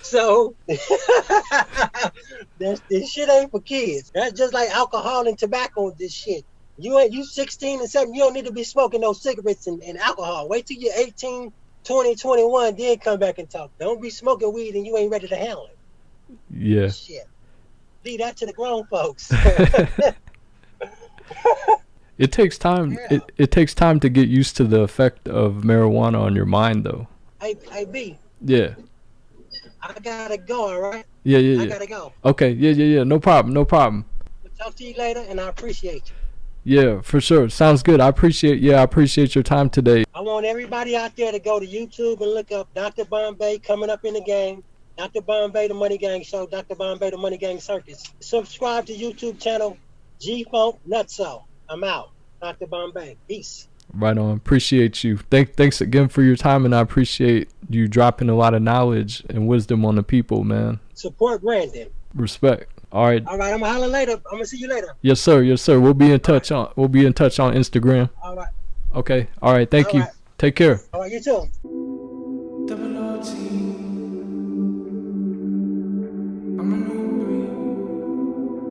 So this shit ain't for kids. That's just like alcohol and tobacco. This shit. You 16 and 7. You don't need to be smoking no cigarettes and alcohol. Wait till you're 18, 20, 21, then come back and talk. Don't be smoking weed and you ain't ready to handle it. Yeah. Shit. Leave that to the grown folks. It takes time. Yeah. It takes time to get used to the effect of marijuana on your mind, though. Hey, B. Yeah. I gotta go, all right? Yeah. I gotta go. Okay, yeah. No problem. We'll talk to you later, and I appreciate you. Yeah, for sure. Sounds good. I appreciate your time today. I want everybody out there to go to YouTube and look up Dr. Bombay coming up in the game. Dr. Bombay, the Money Gang Show. Dr. Bombay, the Money Gang Circus. Subscribe to YouTube channel G-Funk Nutso. I'm out. Dr. Bombay. Peace. Right on. Appreciate you. Thanks again for your time, and I appreciate you dropping a lot of knowledge and wisdom on the people, man. Support Brandon. Respect. All right. I'm gonna holler later. I'm gonna see you later. Yes, sir. We'll be in touch on Instagram. All right. Okay. All right. Thank you. Take care. All right. You too.